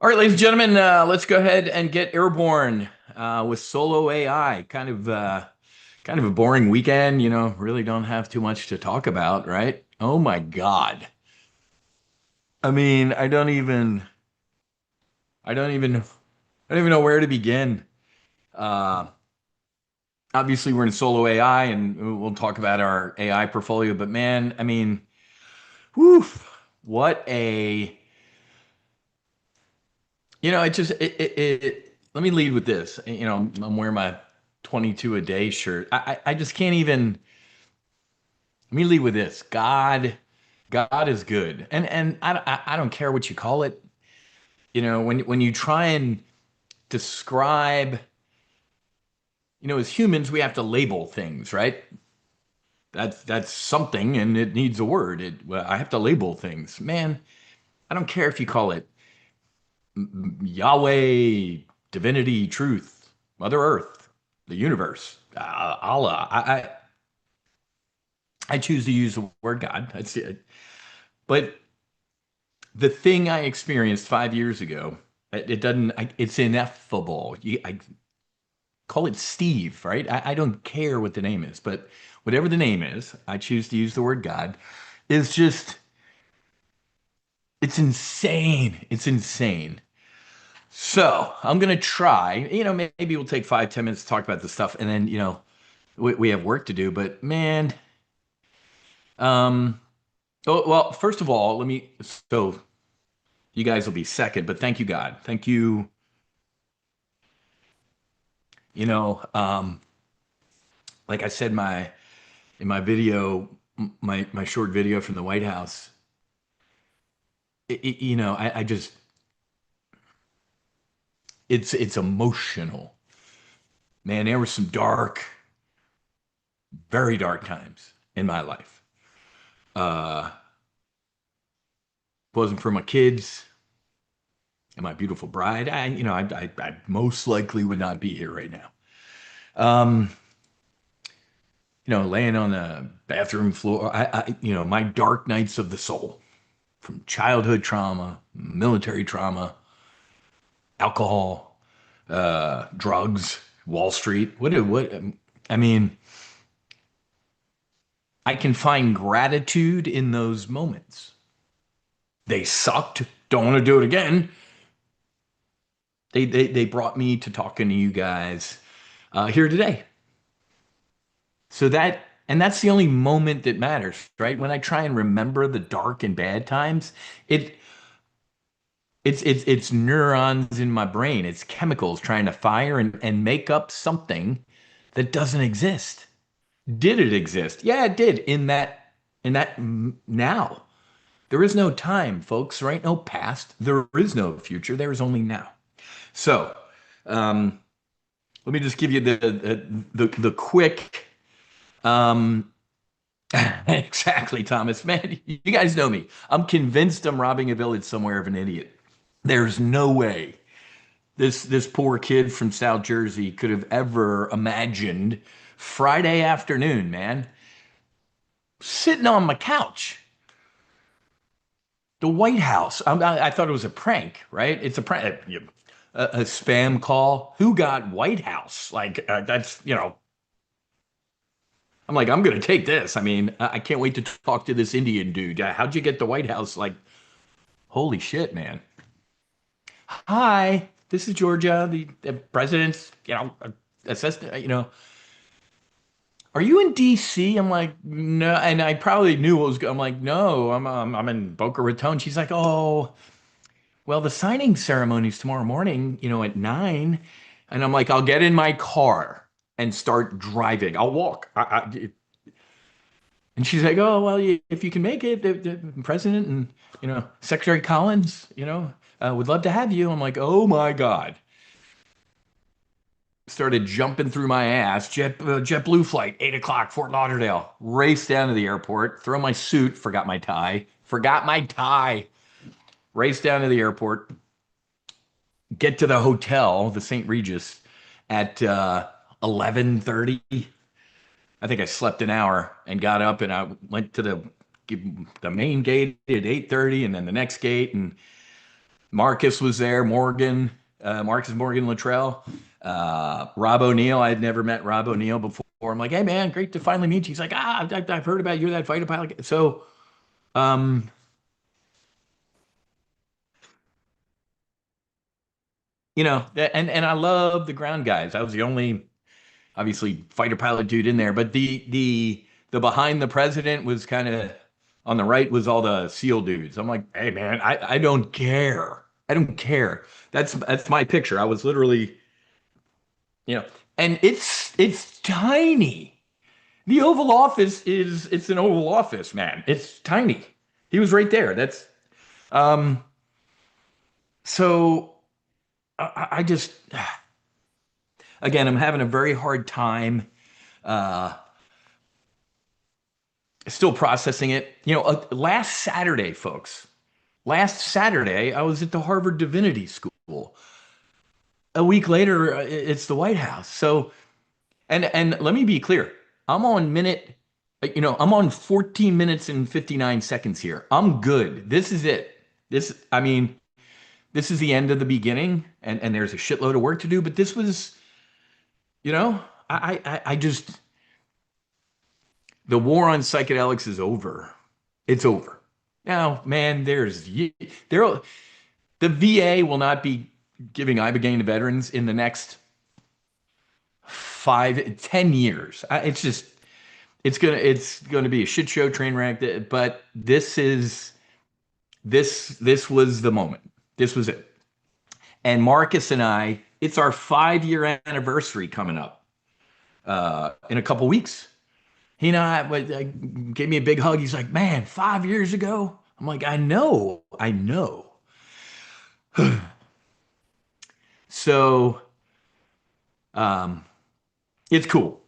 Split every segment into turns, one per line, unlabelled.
All right, ladies and gentlemen, let's go ahead and get airborne with solo AI. Kind of a boring weekend, really don't have too much to talk about, right? Oh my God. I mean, I don't even, I don't even know where to begin. Uh, Obviously, we're in solo AI, and we'll talk about our AI portfolio. But man, I mean, whew, what a, it just let me lead with this. I'm wearing my 22 a day shirt. I just can't even. Let me lead with this. God is good, and I don't care what you call it. When you try and describe, as humans, we have to label things, right? That's something, and it needs a word. Well, I have to label things. Man, I don't care if you call it Yahweh, divinity, truth, Mother Earth, the universe, Allah. I choose to use the word God. That's it. But the thing I experienced 5 years ago, it doesn't. It's ineffable. I call it Steve, right? I don't care what the name is, but whatever the name is, I choose to use the word God. Is just it's insane. It's insane. So I'm gonna try. Maybe we'll take 5, 10 minutes to talk about this stuff, and then we have work to do. But man, um, oh well. First of all, let me. So you guys will be second, but thank you, God. Thank you. You know, um, like I said, my in my video, my short video from the White House. I just it's emotional, man. There were some dark, very dark times in my life. Uh, wasn't for my kids and my beautiful bride. I most likely would not be here right now. Um, laying on the bathroom floor. My dark nights of the soul, from childhood trauma, military trauma, alcohol, drugs, Wall Street. What? I mean, I can find gratitude in those moments. They sucked. Don't want to do it again. They brought me to talking to you guys here today. So that's the only moment that matters, right? When I try and remember the dark and bad times, it it's neurons in my brain. It's chemicals trying to fire and make up something that doesn't exist. Did it exist? Yeah, it did in that now. There is no time, folks. There ain't no past. There is no future. There is only now. So, um, let me just give you the quick. Um, exactly, Thomas. Man, you guys know me. I'm convinced I'm robbing a village somewhere of an idiot. There's no way this poor kid from South Jersey could have ever imagined Friday afternoon, man, sitting on my couch, the White House. I thought it was a prank, right? It's a prank, a spam call. Who got White House? Like that's I'm like, I'm gonna take this. I mean, I can't wait to talk to this Indian dude. How'd you get the White House? Like, holy shit, man. Hi, this is Georgia, the president's, assistant. Are you in DC? I'm like, no, and I probably knew what was. I'm like, no, I'm in Boca Raton. She's like, oh, well, the signing ceremony's tomorrow morning, at 9. And I'm like, I'll get in my car and start driving. I'll walk. And she's like, oh, well, if you can make it, the president and, Secretary Collins, would love to have you. I'm like, oh my God. Started jumping through my ass. JetBlue flight, 8 o'clock, Fort Lauderdale. Race down to the airport, throw my suit, forgot my tie. Race down to the airport, get to the hotel, the St. Regis, at 11:30. I think I slept an hour and got up and I went to the main gate at 8:30 and then the next gate. And Marcus was there, Marcus Morgan Luttrell, Rob O'Neill. I had never met Rob O'Neill before. I'm like, hey man, great to finally meet you. He's like, I've heard about you, that fighter pilot. So, um, and I love the ground guys. I was the only, obviously, fighter pilot dude in there, but the behind the president was kind of on the right was all the SEAL dudes. I'm like, hey man, I don't care. I don't care. That's my picture. I was literally, you know, and it's tiny. The Oval Office is it's an Oval Office, man. It's tiny. He was right there. That's um so I just again I'm having a very hard time uh still processing it. Last Saturday, folks. Last Saturday I was at the Harvard Divinity School. A week later it's the White House. So and let me be clear. I'm on minute I'm on 14 minutes and 59 seconds here. I'm good. This is it. I mean, this is the end of the beginning, and there's a shitload of work to do, but this was, you know, I just, the war on psychedelics is over. It's over. Now, man, there, the VA will not be giving Ibogaine to veterans in the next 5, 10 years. It's gonna be a shit show train wreck. But this was the moment. This was it. And Marcus and I, it's our 5 year anniversary coming up in a couple weeks. He and I gave me a big hug. He's like, "Man, 5 years ago." I'm like, I know." So um, it's cool,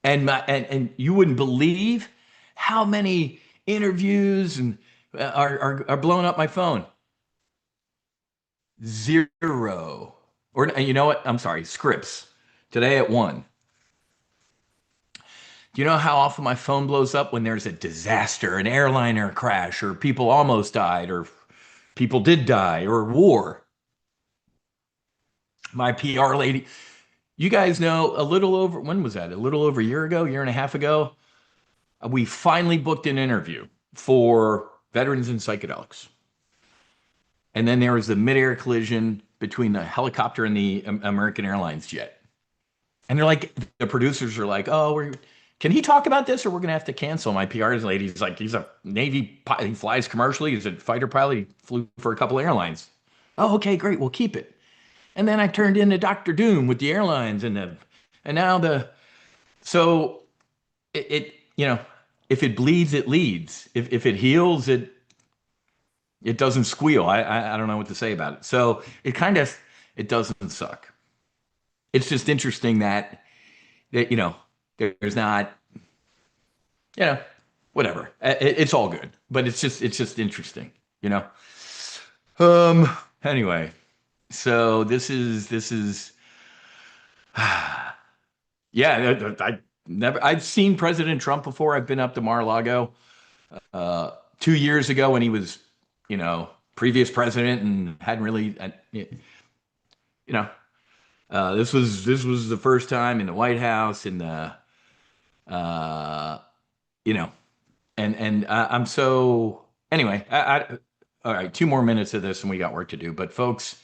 and you wouldn't believe how many interviews and are blowing up my phone. Zero. Or you know what? I'm sorry, scripts. Today at 1. Do you know how often my phone blows up when there's a disaster, an airliner crash, or people almost died, or people did die, or war? My PR lady, you guys know when was that? A little over a year ago, year and a half ago, we finally booked an interview for veterans and psychedelics. And then there was the midair collision between the helicopter and the American Airlines jet. And they're like, the producers are like, oh, can he talk about this or we're going to have to cancel? My PR lady's like, he's a Navy pilot. He flies commercially. He's a fighter pilot. He flew for a couple airlines. Oh, okay, great. We'll keep it. And then I turned into Dr. Doom with the airlines and now so it, if it bleeds, it leads. If it heals, it doesn't squeal. I don't know what to say about it. So it doesn't suck. It's just interesting that there's not you know whatever. It's all good, but it's just interesting, you know. Um. Anyway, so this is yeah. I've seen President Trump before. I've been up to Mar-a-Lago 2 years ago when he was previous president and hadn't really you know this was the first time in the White House in the uh, you know, I'm so anyway. All right, 2 more minutes of this, and we got work to do. But folks,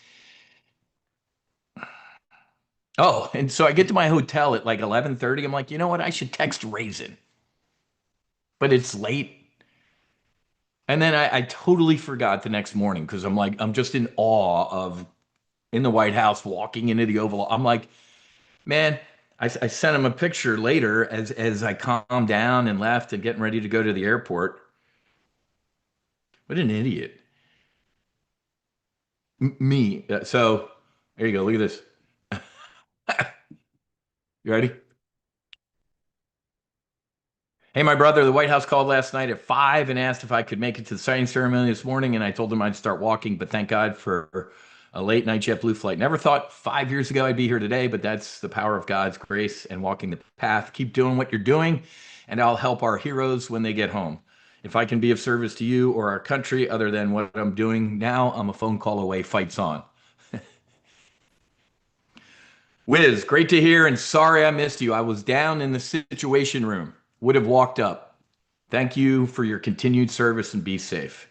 oh, and so I get to my hotel at like 11:30. I'm like, you know what? I should text Raisin, but it's late. And then I totally forgot the next morning because I'm just in awe of in the White House walking into the Oval. I'm like, man, I sent him a picture later as I calmed down and left and getting ready to go to the airport. What an idiot. Me. So there you go. Look at this. You ready? Hey, my brother, the White House called last night at 5 and asked if I could make it to the signing ceremony this morning, and I told them I'd start walking, but thank God for a late night JetBlue flight. Never thought 5 years ago I'd be here today, but that's the power of God's grace and walking the path. Keep doing what you're doing, and I'll help our heroes when they get home. If I can be of service to you or our country other than what I'm doing now, I'm a phone call away. Fights on. Whiz, great to hear, and sorry I missed you. I was down in the situation room. Would have walked up. Thank you for your continued service and be safe.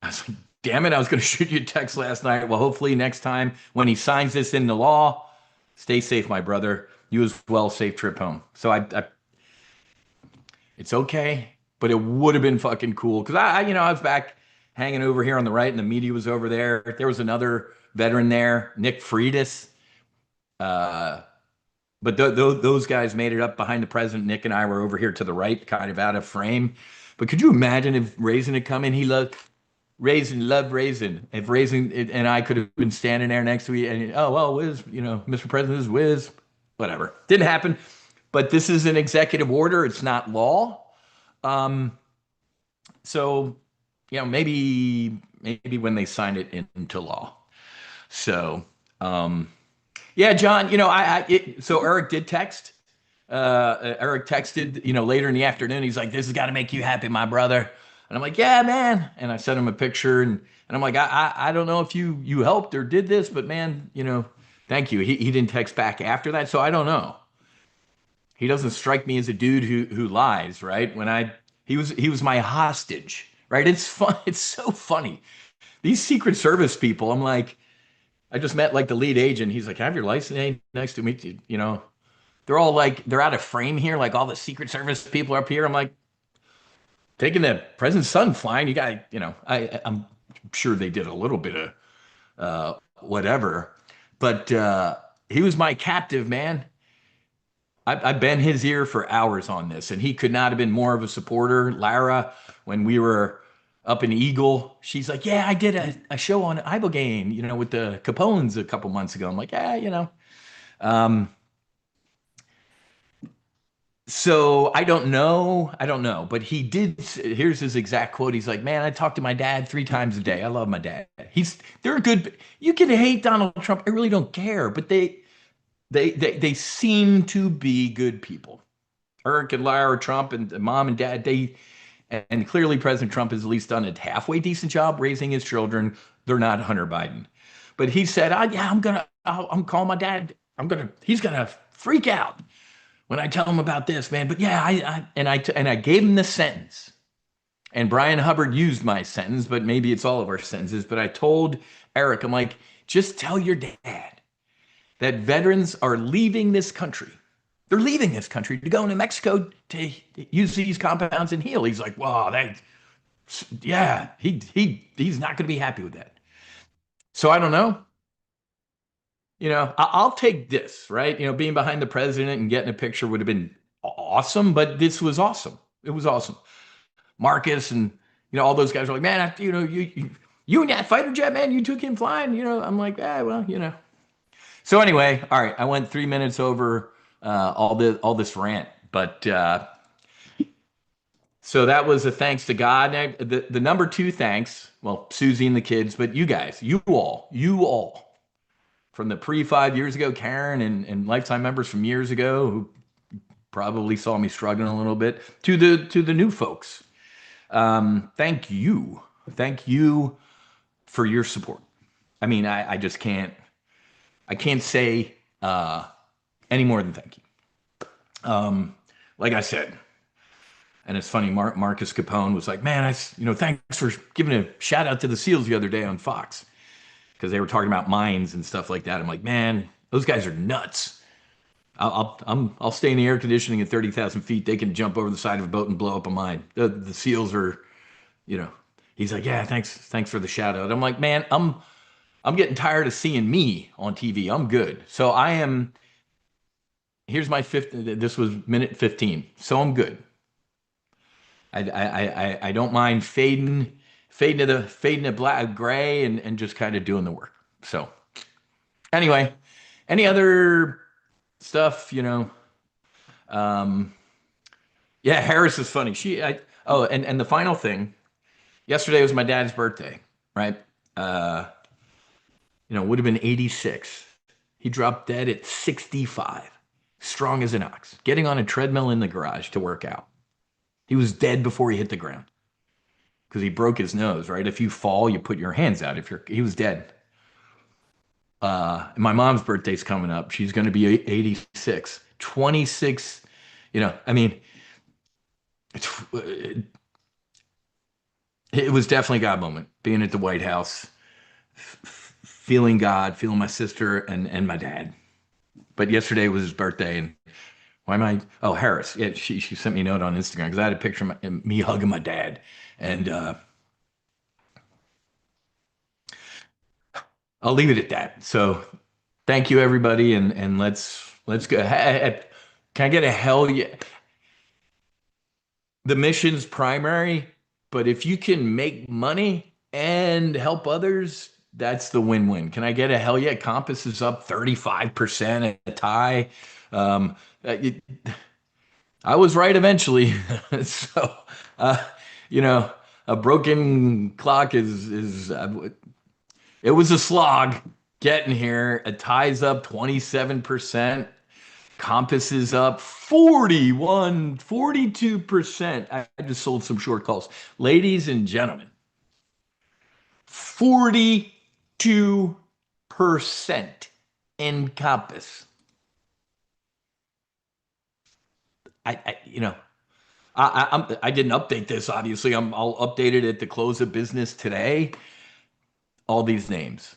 I was like, damn it, I was going to shoot you a text last night. Well, hopefully next time when he signs this into law, stay safe, my brother. You as well, safe trip home. So it's okay, but it would have been fucking cool because I was back hanging over here on the right, and the media was over there. There was another veteran there, Nick Freitas. Uh, but those guys made it up behind the president. Nick and I were over here to the right, kind of out of frame. But could you imagine if Raisin had come in? He loved Raisin. If Raisin and I could have been standing there next to each, and oh well, Wiz, Mr. President is Wiz, whatever. Didn't happen. But this is an executive order. It's not law. Um, so maybe when they sign it into law. So yeah, John, so Eric did text. Eric texted, later in the afternoon. He's like, "This has got to make you happy, my brother." And I'm like, "Yeah, man." And I sent him a picture, and I'm like, "I don't know if you helped or did this, but man, thank you." He didn't text back after that, so I don't know. He doesn't strike me as a dude who lies, right? He was my hostage, right? It's fun. It's so funny. These Secret Service people, I'm like, I just met like the lead agent. He's like, "Have your license?" Hey, nice to meet you. They're all like, they're out of frame here. Like all the Secret Service people are up here. I'm like, taking the president's son flying. You got, I'm sure they did a little bit of whatever, but he was my captive, man. I've been his ear for hours on this, and he could not have been more of a supporter. Lara, when we were up in Eagle, she's like, "Yeah, I did a show on Ibogaine, with the Capones a couple months ago." I'm like, "Yeah. Um, so I don't know, but he did. Here's his exact quote. He's like, "Man, I talk to my dad 3 times a day. I love my dad. They're good. You can hate Donald Trump. I really don't care, but they seem to be good people. Eric and Lara Trump and mom and dad, and clearly President Trump has at least done a halfway decent job raising his children. They're not Hunter Biden. But he said, yeah, I'm calling my dad. He's gonna freak out when I tell him about this, man. But yeah, I gave him the sentence. And Brian Hubbard used my sentence, but maybe it's all of our sentences. But I told Eric, I'm like, just tell your dad that veterans are leaving this country. They're leaving this country to go into Mexico to use these compounds and heal. He's like, wow, yeah, he's not going to be happy with that. So I don't know. I'll take this, right? Being behind the president and getting a picture would have been awesome, but this was awesome. It was awesome. Marcus and all those guys are like, man, you and that fighter jet, man, you took him flying. I'm like, well. So anyway, all right, I went 3 minutes over all this rant, but so that was a thanks to God. And the number two thanks, well, Susie and the kids, but you guys, you all, from the pre 5 years ago, Karen and lifetime members from years ago who probably saw me struggling a little bit, to the new folks. Thank you for your support. I mean, I just can't. I can't say any more than thank you. Like I said, and it's funny, Marcus Capone was like, "Man, thanks for giving a shout out to the SEALs the other day on Fox because they were talking about mines and stuff like that." I'm like, "Man, those guys are nuts. I'll stay in the air conditioning at 30,000 feet. They can jump over the side of a boat and blow up a mine. The SEALs are, you know." He's like, "Yeah, thanks for the shout out." I'm like, "Man, I'm getting tired of seeing me on TV. I'm good." So I am. Here's my fifth. This was minute 15. So I'm good. I don't mind fading to black gray and just kind of doing the work. So anyway, any other stuff, yeah, Harris is funny. And the final thing, yesterday was my dad's birthday, right? Uh, would have been 86. He dropped dead at 65, strong as an ox, getting on a treadmill in the garage to work out. He was dead before he hit the ground because he broke his nose, right? If you fall, you put your hands out. He was dead. My mom's birthday's coming up. She's going to be 86, 26. I mean, it, it was definitely a God moment being at the White House, feeling God, feeling my sister and my dad. But yesterday was his birthday, and why am I? Oh, Harris. Yeah, she sent me a note on Instagram because I had a picture of me hugging my dad, and I'll leave it at that. So thank you, everybody, and let's go. Can I get a hell yeah? The mission's primary, but if you can make money and help others, that's the win-win. Can I get a hell yeah? Compass is up 35% at a tie. Um, it, I was right eventually. So, uh, you know, a broken clock is it was a slog getting here. A tie's up 27%. Compass is up 41, 42%. I just sold some short calls. Ladies and gentlemen, 42% in Compass. You know, I didn't update this, obviously. I'll update it at the close of business today. All these names.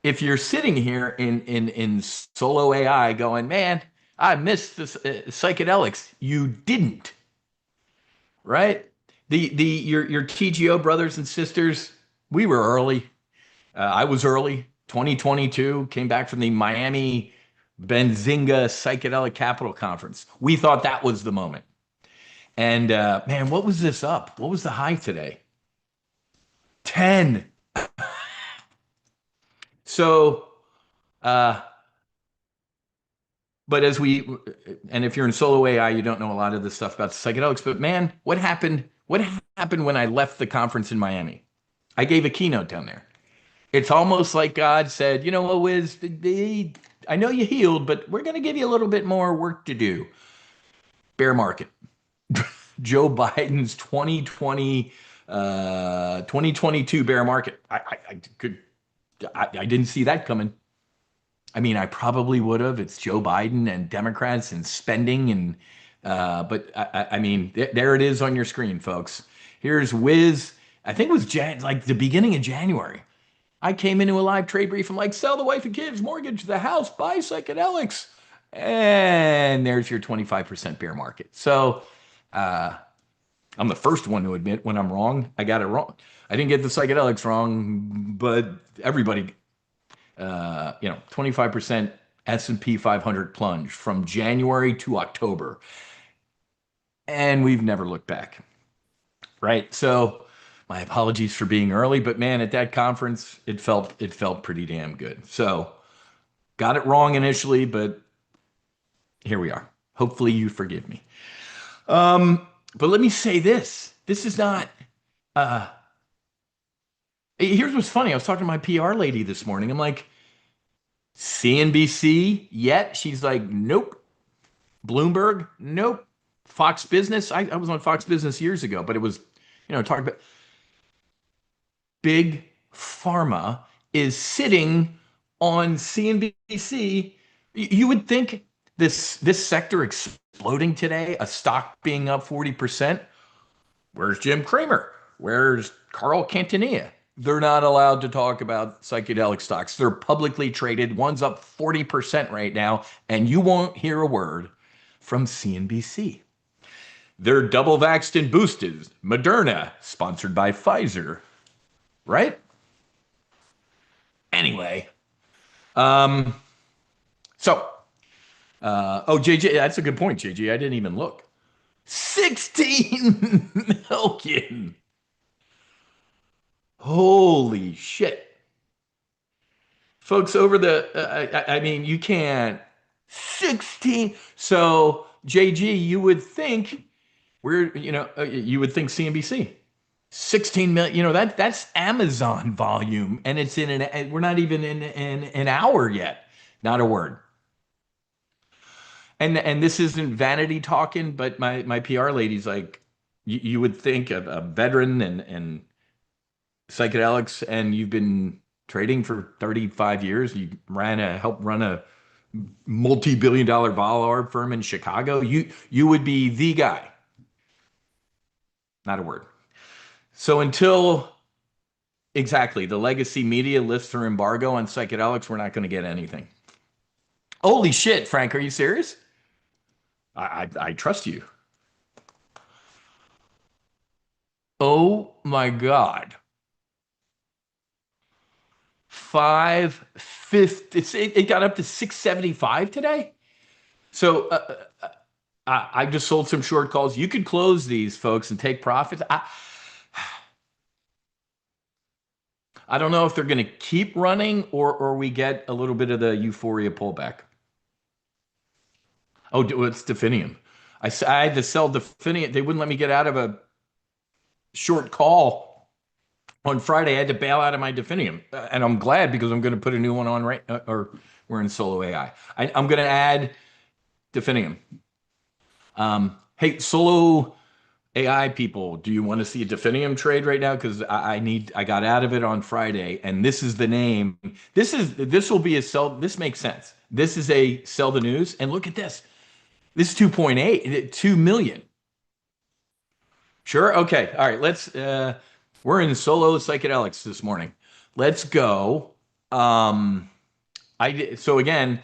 If you're sitting here in solo AI going, man, I missed this psychedelics, you didn't, right? Your TGO brothers and sisters, we were early. I was early. 2022 came back from the Miami Benzinga Psychedelic Capital Conference. We thought that was the moment. And man, what was this up? What was the high today? 10. So, uh, but and if you're in solo AI, you don't know a lot of this stuff about psychedelics. But man, what happened? What happened when I left the conference in Miami? I gave a keynote down there. It's almost like God said, you know what, Wiz, I know you healed, but we're going to give you a little bit more work to do. Bear market. Joe Biden's 2022 bear market. I didn't see that coming. I mean, I probably would have. It's Joe Biden and Democrats and spending but I mean, there it is on your screen, folks. Here's Whiz. I think it was like the beginning of January. I came into a live trade brief. I'm like, sell the wife and kids, mortgage the house, buy psychedelics. And there's your 25% bear market. So I'm the first one to admit when I'm wrong. I got it wrong. I didn't get the psychedelics wrong, but everybody, 25% S&P 500 plunge from January to October. And we've never looked back. Right. So my apologies for being early, but man, at that conference, it felt pretty damn good. So got it wrong initially, but here we are. Hopefully you forgive me. But let me say this. This is not here's what's funny. I was talking to my PR lady this morning. I'm like, CNBC yet? She's like, nope. Bloomberg, nope. Fox Business. I was on Fox Business years ago, but it was, talking about big pharma is sitting on CNBC. You would think this sector exploding today, a stock being up 40%. Where's Jim Cramer? Where's Carl Quintanilla? They're not allowed to talk about psychedelic stocks. They're publicly traded. One's up 40% right now, and you won't hear a word from CNBC. They're double vaxxed and boosted. Moderna, sponsored by Pfizer, right? Anyway, um, so, JJ, that's a good point, JJ. I didn't even look. 16 million. Holy shit. Folks, I mean, you can't. 16. So, JG, you would think you would think CNBC. 16 million, that's Amazon volume, and we're not even in an hour yet. Not a word. And this isn't vanity talking, but my PR lady's like, You would think a veteran and psychedelics, and you've been trading for 35 years. You helped run a multi-billion dollar vol arb firm in Chicago. You would be the guy. Not a word. So until exactly the legacy media lifts their embargo on psychedelics, we're not going to get anything. Holy shit, Frank, are you serious? I trust you. Oh my God. 550. It got up to 675 today. So I just sold some short calls. You could close these folks and take profits. I don't know if they're going to keep running or we get a little bit of the euphoria pullback. Oh, it's Definium. I had to sell Definium. They wouldn't let me get out of a short call on Friday. I had to bail out of my Definium. And I'm glad because I'm going to put a new one on right, or we're in solo AI. I'm going to add Definium. Hey, solo AI people, do you want to see a Definium trade right now? Because I got out of it on Friday, and this is the name. This will be a sell. This makes sense. This is a sell the news, and look at this. This is 2.8, 2 million. Sure. Okay. All right. We're in solo psychedelics this morning. Let's go. So again,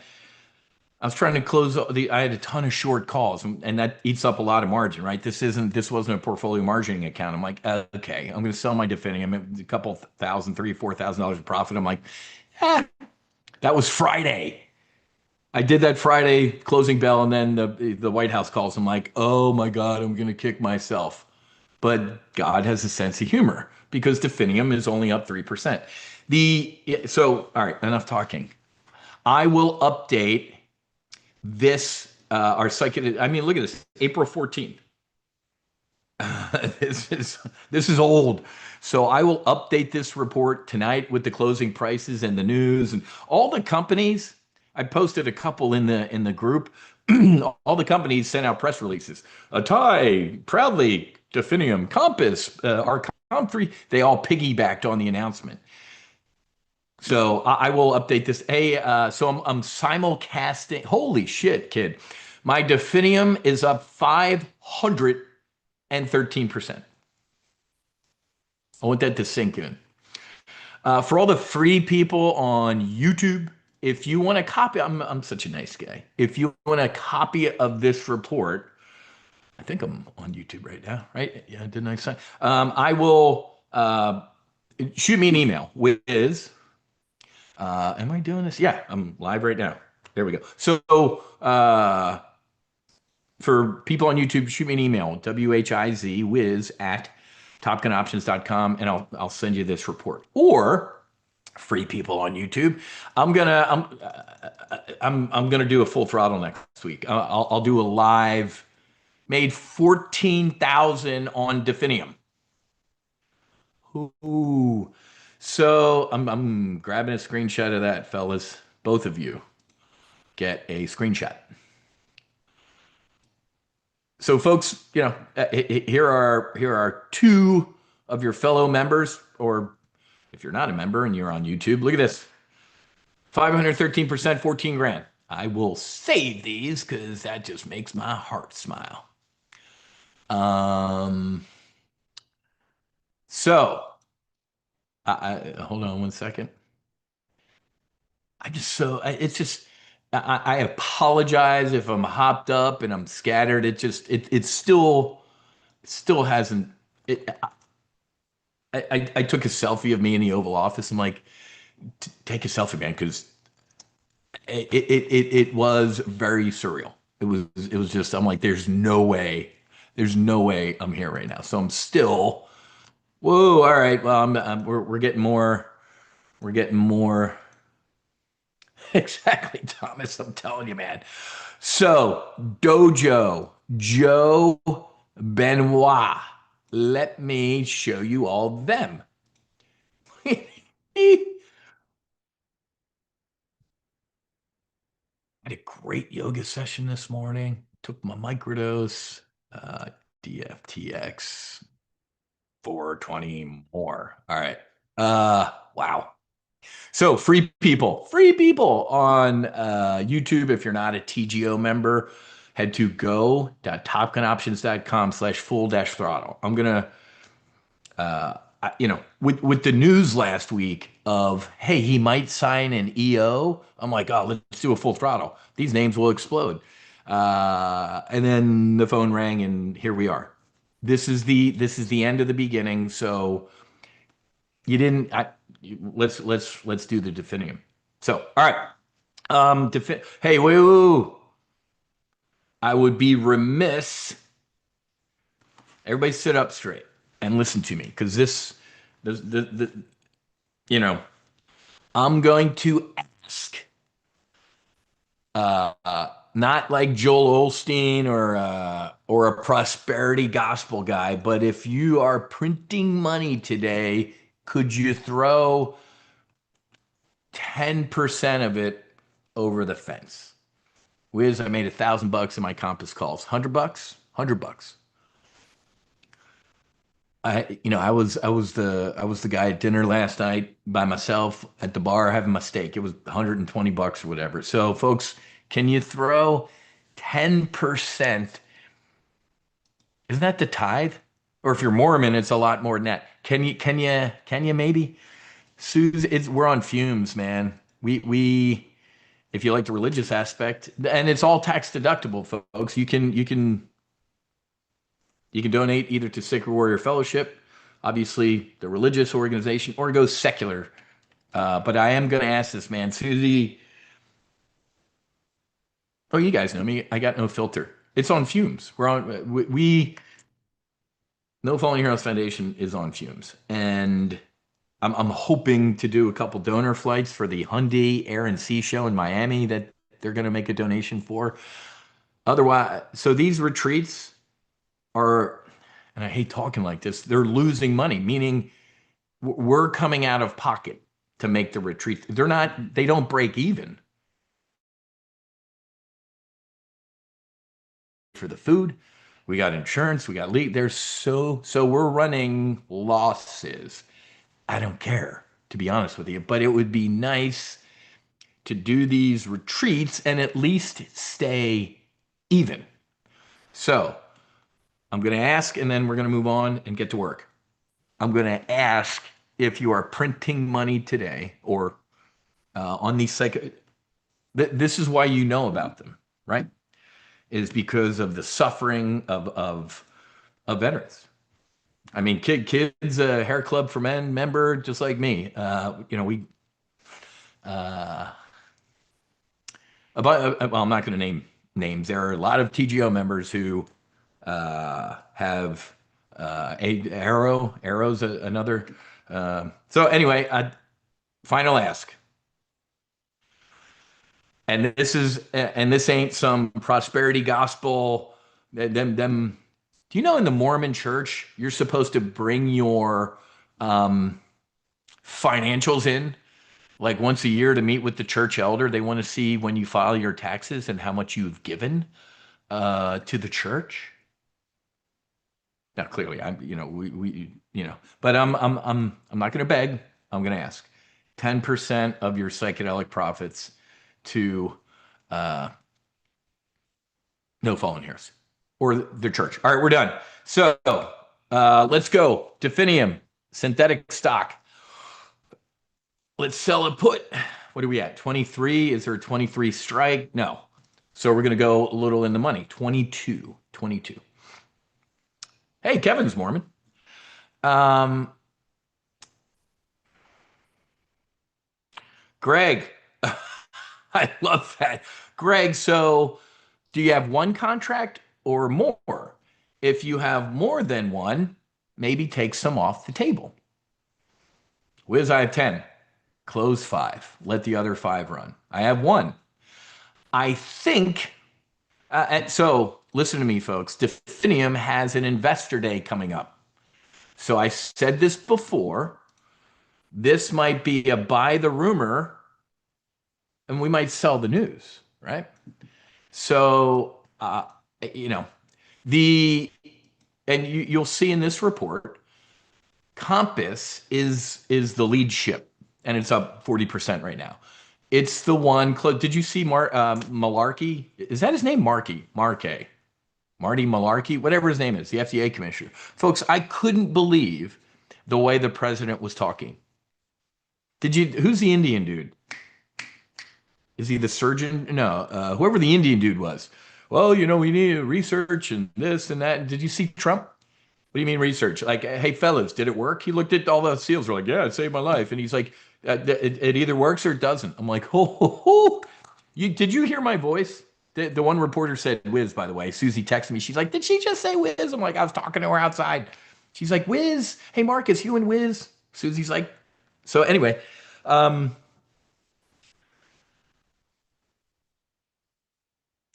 I was trying to close I had a ton of short calls and that eats up a lot of margin, right? This wasn't a portfolio margining account. I'm like, okay, I'm going to sell my Definium, a couple thousand, $3,000, $4,000 of profit. I'm like, ah, that was Friday. I did that Friday closing bell, and then the White House calls. I'm like, oh my God, I'm going to kick myself. But God has a sense of humor because Definium is only up 3%. All right, enough talking. I will update this our psychic. I mean, look at this, April 14th. this is this is old. So I will update this report tonight with the closing prices and the news and all the companies. I posted a couple in the group. All the companies sent out press releases. Atai, Proudly, Definium, Compass, our Comfrey, they all piggybacked on the announcement. So I will update this. Hey, so I'm simulcasting. Holy shit, kid. My Definium is up 513%. I want that to sink in. For all the free people on YouTube, if you want a copy, I'm such a nice guy. If you want a copy of this report, I think I'm on YouTube right now, right? Yeah, didn't I say? I will shoot me an email with am I doing this? Yeah, I'm live right now. There we go. So for people on YouTube, shoot me an email, Whiz at topgunoptions.com, and I'll send you this report. Or free people on YouTube, I'm gonna do a full throttle next week. I'll do a live. Made 14,000 on Definium. Ooh. So I'm grabbing a screenshot of that, fellas. Both of you get a screenshot. So, folks, here are two of your fellow members, or if you're not a member and you're on YouTube, look at this: 513%, 14 grand. I will save these because that just makes my heart smile. Um, so hold on one second. It's just I apologize if I'm hopped up and I'm scattered. It still hasn't. I took a selfie of me in the Oval Office. I'm like, take a selfie, man, because it was very surreal. It was just, I'm like, there's no way I'm here right now. So I'm still, whoa, all right. Well, we're getting more, we're getting more. Exactly, Thomas. I'm telling you, man. So, Dojo, Joe Benoit. Let me show you all of them. I had a great yoga session this morning. Took my microdose, DFTX 420 more. All right. Wow. So free people on YouTube. If you're not a TGO member, head to go.topgunoptions.com/full dash throttle. I'm gonna, with the news last week of, hey, he might sign an EO. I'm like, oh, let's do a full throttle. These names will explode. And then the phone rang, and here we are. This is the end of the beginning. So you didn't. Let's do the definium. So all right. Hey, wait, wait, wait. I would be remiss. Everybody sit up straight and listen to me, because the you know, I'm going to ask, not like Joel Osteen or a prosperity gospel guy, but if you are printing money today, could you throw 10% of it over the fence? Whiz, I made $1,000 in my compass calls. $100, $100. I was the guy at dinner last night by myself at the bar having my steak. It was $120 or whatever. So, folks, can you throw 10%? Isn't that the tithe? Or if you're Mormon, it's a lot more than that. Can you maybe? Suze, we're on fumes, man. If you like the religious aspect, and it's all tax deductible, folks. You can donate either to Sacred Warrior Fellowship, obviously the religious organization, or go secular. But I am going to ask this, man. Susie, oh, you guys know me. I got no filter. It's on fumes. No Fallen Heroes Foundation is on fumes. And I'm hoping to do a couple donor flights for the Hyundai Air and Sea show in Miami that they're going to make a donation for. Otherwise, so these retreats are, and I hate talking like this, they're losing money, meaning we're coming out of pocket to make the retreat. They don't break even for the food. We got insurance, we got lead. So we're running losses. I don't care, to be honest with you, but it would be nice to do these retreats and at least stay even. So I'm going to ask, and then we're going to move on and get to work. I'm going to ask if you are printing money today or on these this is why you know about them, right? Is because of the suffering of veterans. I mean, kids, a hair club for men member, just like me. We well, I'm not going to name names. There are a lot of TGO members who have arrows, another. So anyway, final ask. And this ain't some prosperity gospel. Them. Do you know in the Mormon church you're supposed to bring your financials in like once a year to meet with the church elder? They want to see when you file your taxes and how much you've given to the church. Now, clearly, but I'm not going to beg. I'm going to ask 10% of your psychedelic profits to No Fallen Heroes or the church. All right, we're done. So let's go. Definium, synthetic stock. Let's sell a put. What are we at? 23? Is there a 23 strike? No. So we're going to go a little in the money. 22. 22. Hey, Kevin's Mormon. Greg, I love that. Greg, so do you have one contract or more? If you have more than one, maybe take some off the table. Wiz, I have 10. Close 5. Let the other 5 run. I have 1. I think, so listen to me, folks. Definium has an investor day coming up. So I said this before. This might be a buy the rumor and we might sell the news, right? So, you know, the And you'll see in this report, Compass is the lead ship, and it's up 40% right now. It's the one. Did you see Malarkey? Is that his name? Marty Malarkey, whatever his name is, the FDA commissioner. Folks, I couldn't believe the way the president was talking. Did you? Who's the Indian dude? Is he the surgeon? No, whoever the Indian dude was. Well, we need research and this and that. Did you see Trump? What do you mean research? Like, hey, fellas, did it work? He looked at all the seals. Were like, yeah, it saved my life. And he's like, it either works or it doesn't. I'm like, oh. Did you hear my voice? The one reporter said Whiz, by the way. Susie texted me. She's like, did she just say Whiz? I'm like, I was talking to her outside. She's like, Whiz. Hey, Marcus, you and Whiz? Susie's like, so anyway, um,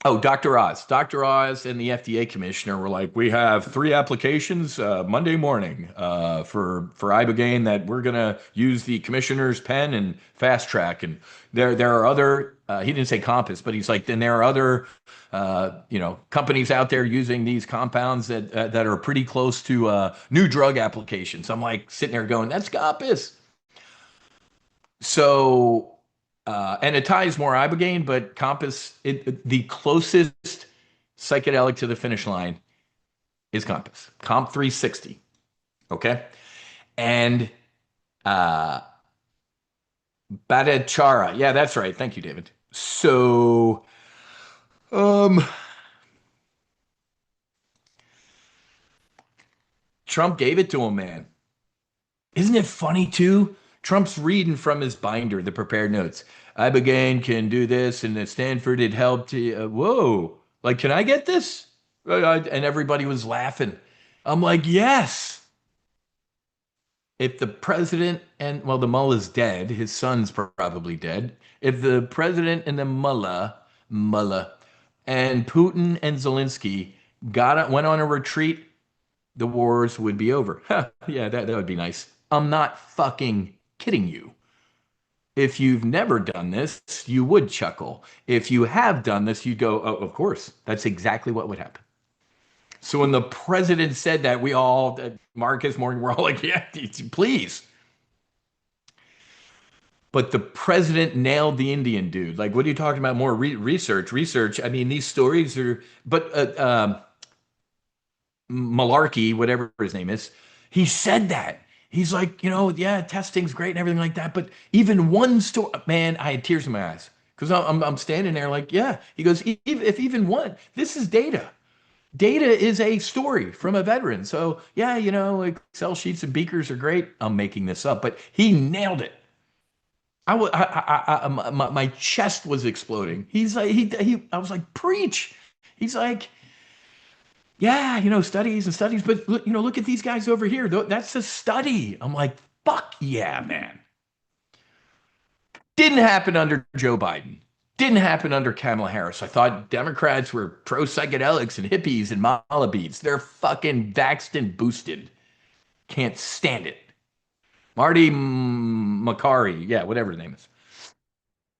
oh, Dr. Oz. Dr. Oz and the FDA commissioner were like, we have three applications Monday morning for ibogaine that we're gonna use the commissioner's pen and fast track. And there are other. He didn't say Compass, but he's like, then there are other companies out there using these compounds that are pretty close to new drug applications. I'm like sitting there going, that's Compass. So, and it ties more ibogaine, but Compass, the closest psychedelic to the finish line is Compass, Comp 360. Okay. And uh, Bhattacharya. Yeah, that's right. Thank you, David. So, um, Trump gave it to him, man. Isn't it funny too? Trump's reading from his binder, the prepared notes. Ibogaine can do this, and at Stanford it helped. Whoa, like, can I get this? And everybody was laughing. I'm like, yes. If the president and well, the mullah's dead, his son's probably dead. If the president and the mullah, and Putin and Zelensky went on a retreat, the wars would be over. Yeah, that would be nice. I'm not fucking kidding you. If you've never done this, you would chuckle. If you have done this, you'd go, oh, of course. That's exactly what would happen. So when the president said that, we all, Marcus Morgan, we're all like, yeah, please. But the president nailed the Indian dude. Like, what are you talking about? More research. I mean, these stories are, but Malarkey, whatever his name is, he said that. He's like, yeah, testing's great and everything like that. But even one story, man, I had tears in my eyes because I'm standing there like, yeah. He goes, if even one, this is data. Data is a story from a veteran. So yeah, Excel sheets and beakers are great. I'm making this up, but he nailed it. My chest was exploding. He's like, I was like, preach. He's like, yeah, studies and studies, but look at these guys over here. That's a study. I'm like, fuck yeah, man. Didn't happen under Joe Biden. Didn't happen under Kamala Harris. I thought Democrats were pro psychedelics and hippies and mala beads. They're fucking vaxxed and boosted. Can't stand it. Marty Makari, yeah, whatever his name is.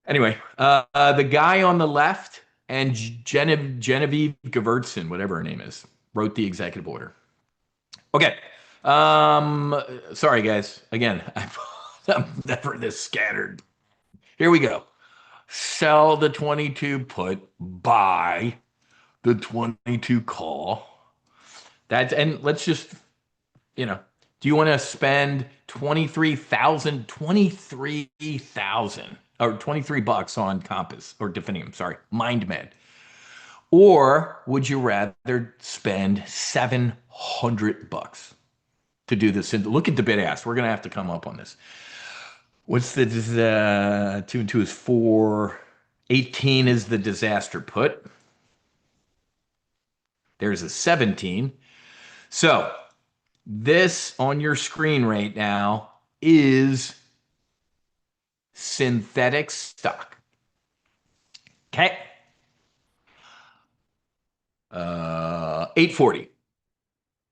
Anyway, the guy on the left and Genevieve Gewurzen, whatever her name is, wrote the executive order. Okay. Sorry, guys. Again, I'm never this scattered. Here we go. Sell the 22 put, buy the 22 call. And let's just, do you want to spend 23,000 or 23 bucks on Compass or Definium, sorry, MindMed? Or would you rather spend 700 bucks to do this? And look at the bid ask. We're going to have to come up on this. What's the 2 and 2 is 4. 18 is the disaster put. There's a 17. So this on your screen right now is synthetic stock. Okay. 840.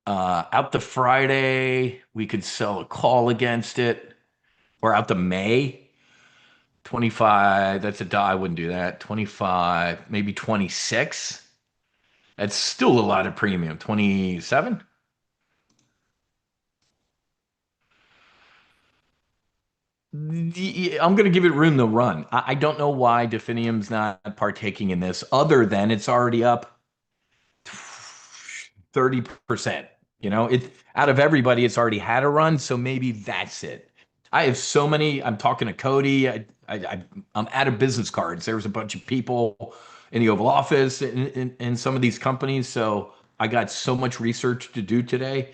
Out to Friday, we could sell a call against it, or out to May, 25. That's a die. I wouldn't do that. 25, maybe 26. That's still a lot of premium. 27. I'm going to give it room to run. I don't know why Definium's not partaking in this, other than it's already up 30%. You know, it out of everybody, it's already had a run, so maybe that's it. I have so many. I'm talking to Cody. I'm out of business cards. There was a bunch of people in the Oval Office in some of these companies, so I got so much research to do today.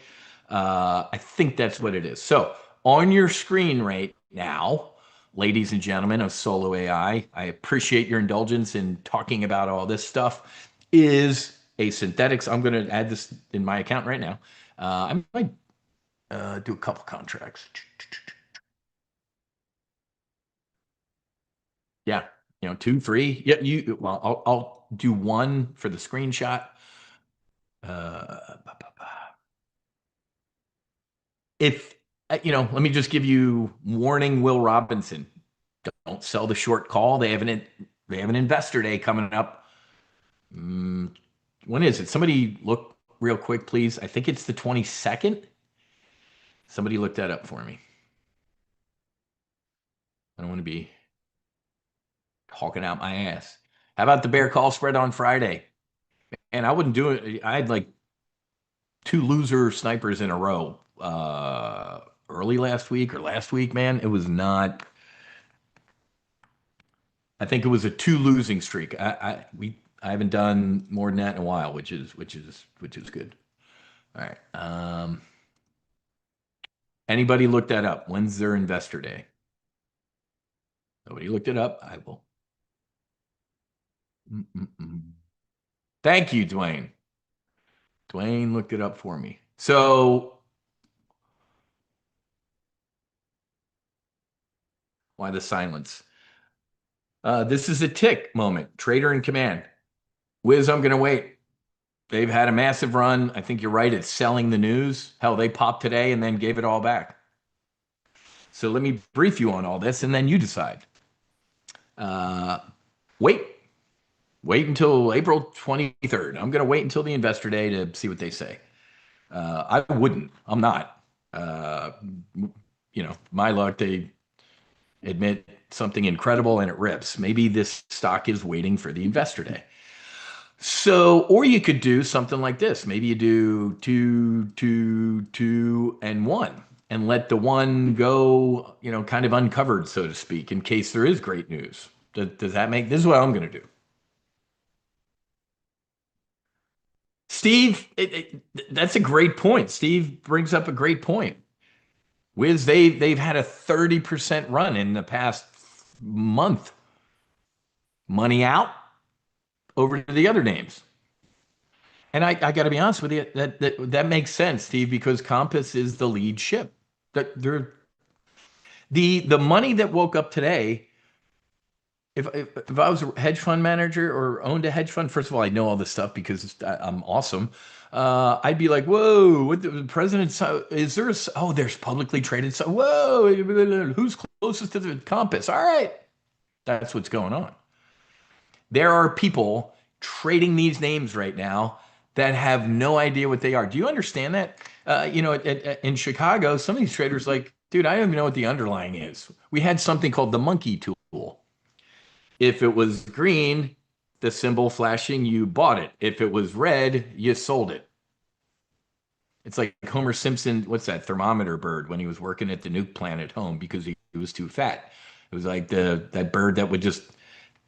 I think that's what it is. So on your screen right now, ladies and gentlemen of Solo AI, I appreciate your indulgence in talking about all this stuff. Is a synthetics. I'm going to add this in my account right now. I might do a couple contracts. Yeah, you know, two, three. Yeah, you. Well, I'll do one for the screenshot. Uh, if you know, let me just give you warning. Will Robinson, don't sell the short call. They have an investor day coming up. Mm, when is it? Somebody look real quick, please. I think it's the 22nd. Somebody look that up for me. I don't want to be talking out my ass. How about the bear call spread on Friday? And I wouldn't do it. I had like two loser snipers in a row early last week or last week, man. It was not. I think it was a two losing streak. I haven't done more than that in a while, which is good. All right. Anybody look that up? When's their investor day? Nobody looked it up. I will. Mm-mm-mm. Thank you, Dwayne. Dwayne looked it up for me. So why the silence? This is a tick moment. Trader in command. Whiz, I'm going to wait. They've had a massive run. I think you're right. It's selling the news. Hell, they popped today and then gave it all back. So let me brief you on all this and then you decide. Uh, wait. Wait until April 23rd. I'm going to wait until the investor day to see what they say. I wouldn't. I'm not. Uh, my luck, they admit something incredible and it rips. Maybe this stock is waiting for the investor day. So, or you could do something like this. Maybe you do two, two, two, and one, and let the one go, kind of uncovered, so to speak, in case there is great news. Does that make, this is what I'm going to do. Steve, that's a great point. Steve brings up a great point. Wiz, they've had a 30% run in the past month. Money out over to the other names. And I got to be honest with you, that makes sense, Steve, because Compass is the lead ship. That they're the money that woke up today. If I was a hedge fund manager or owned a hedge fund, first of all, I know all this stuff because I'm awesome. I'd be like, whoa, what the president? Is there? Oh, there's publicly traded. So, whoa, who's closest to the Compass? All right, that's what's going on. There are people trading these names right now that have no idea what they are. Do you understand that? In Chicago, some of these traders like, dude, I don't even know what the underlying is. We had something called the monkey tool. If it was green, the symbol flashing, you bought it. If it was red, you sold it. It's like Homer Simpson, what's that thermometer bird when he was working at the nuke plant at home because he was too fat. It was like that bird that would just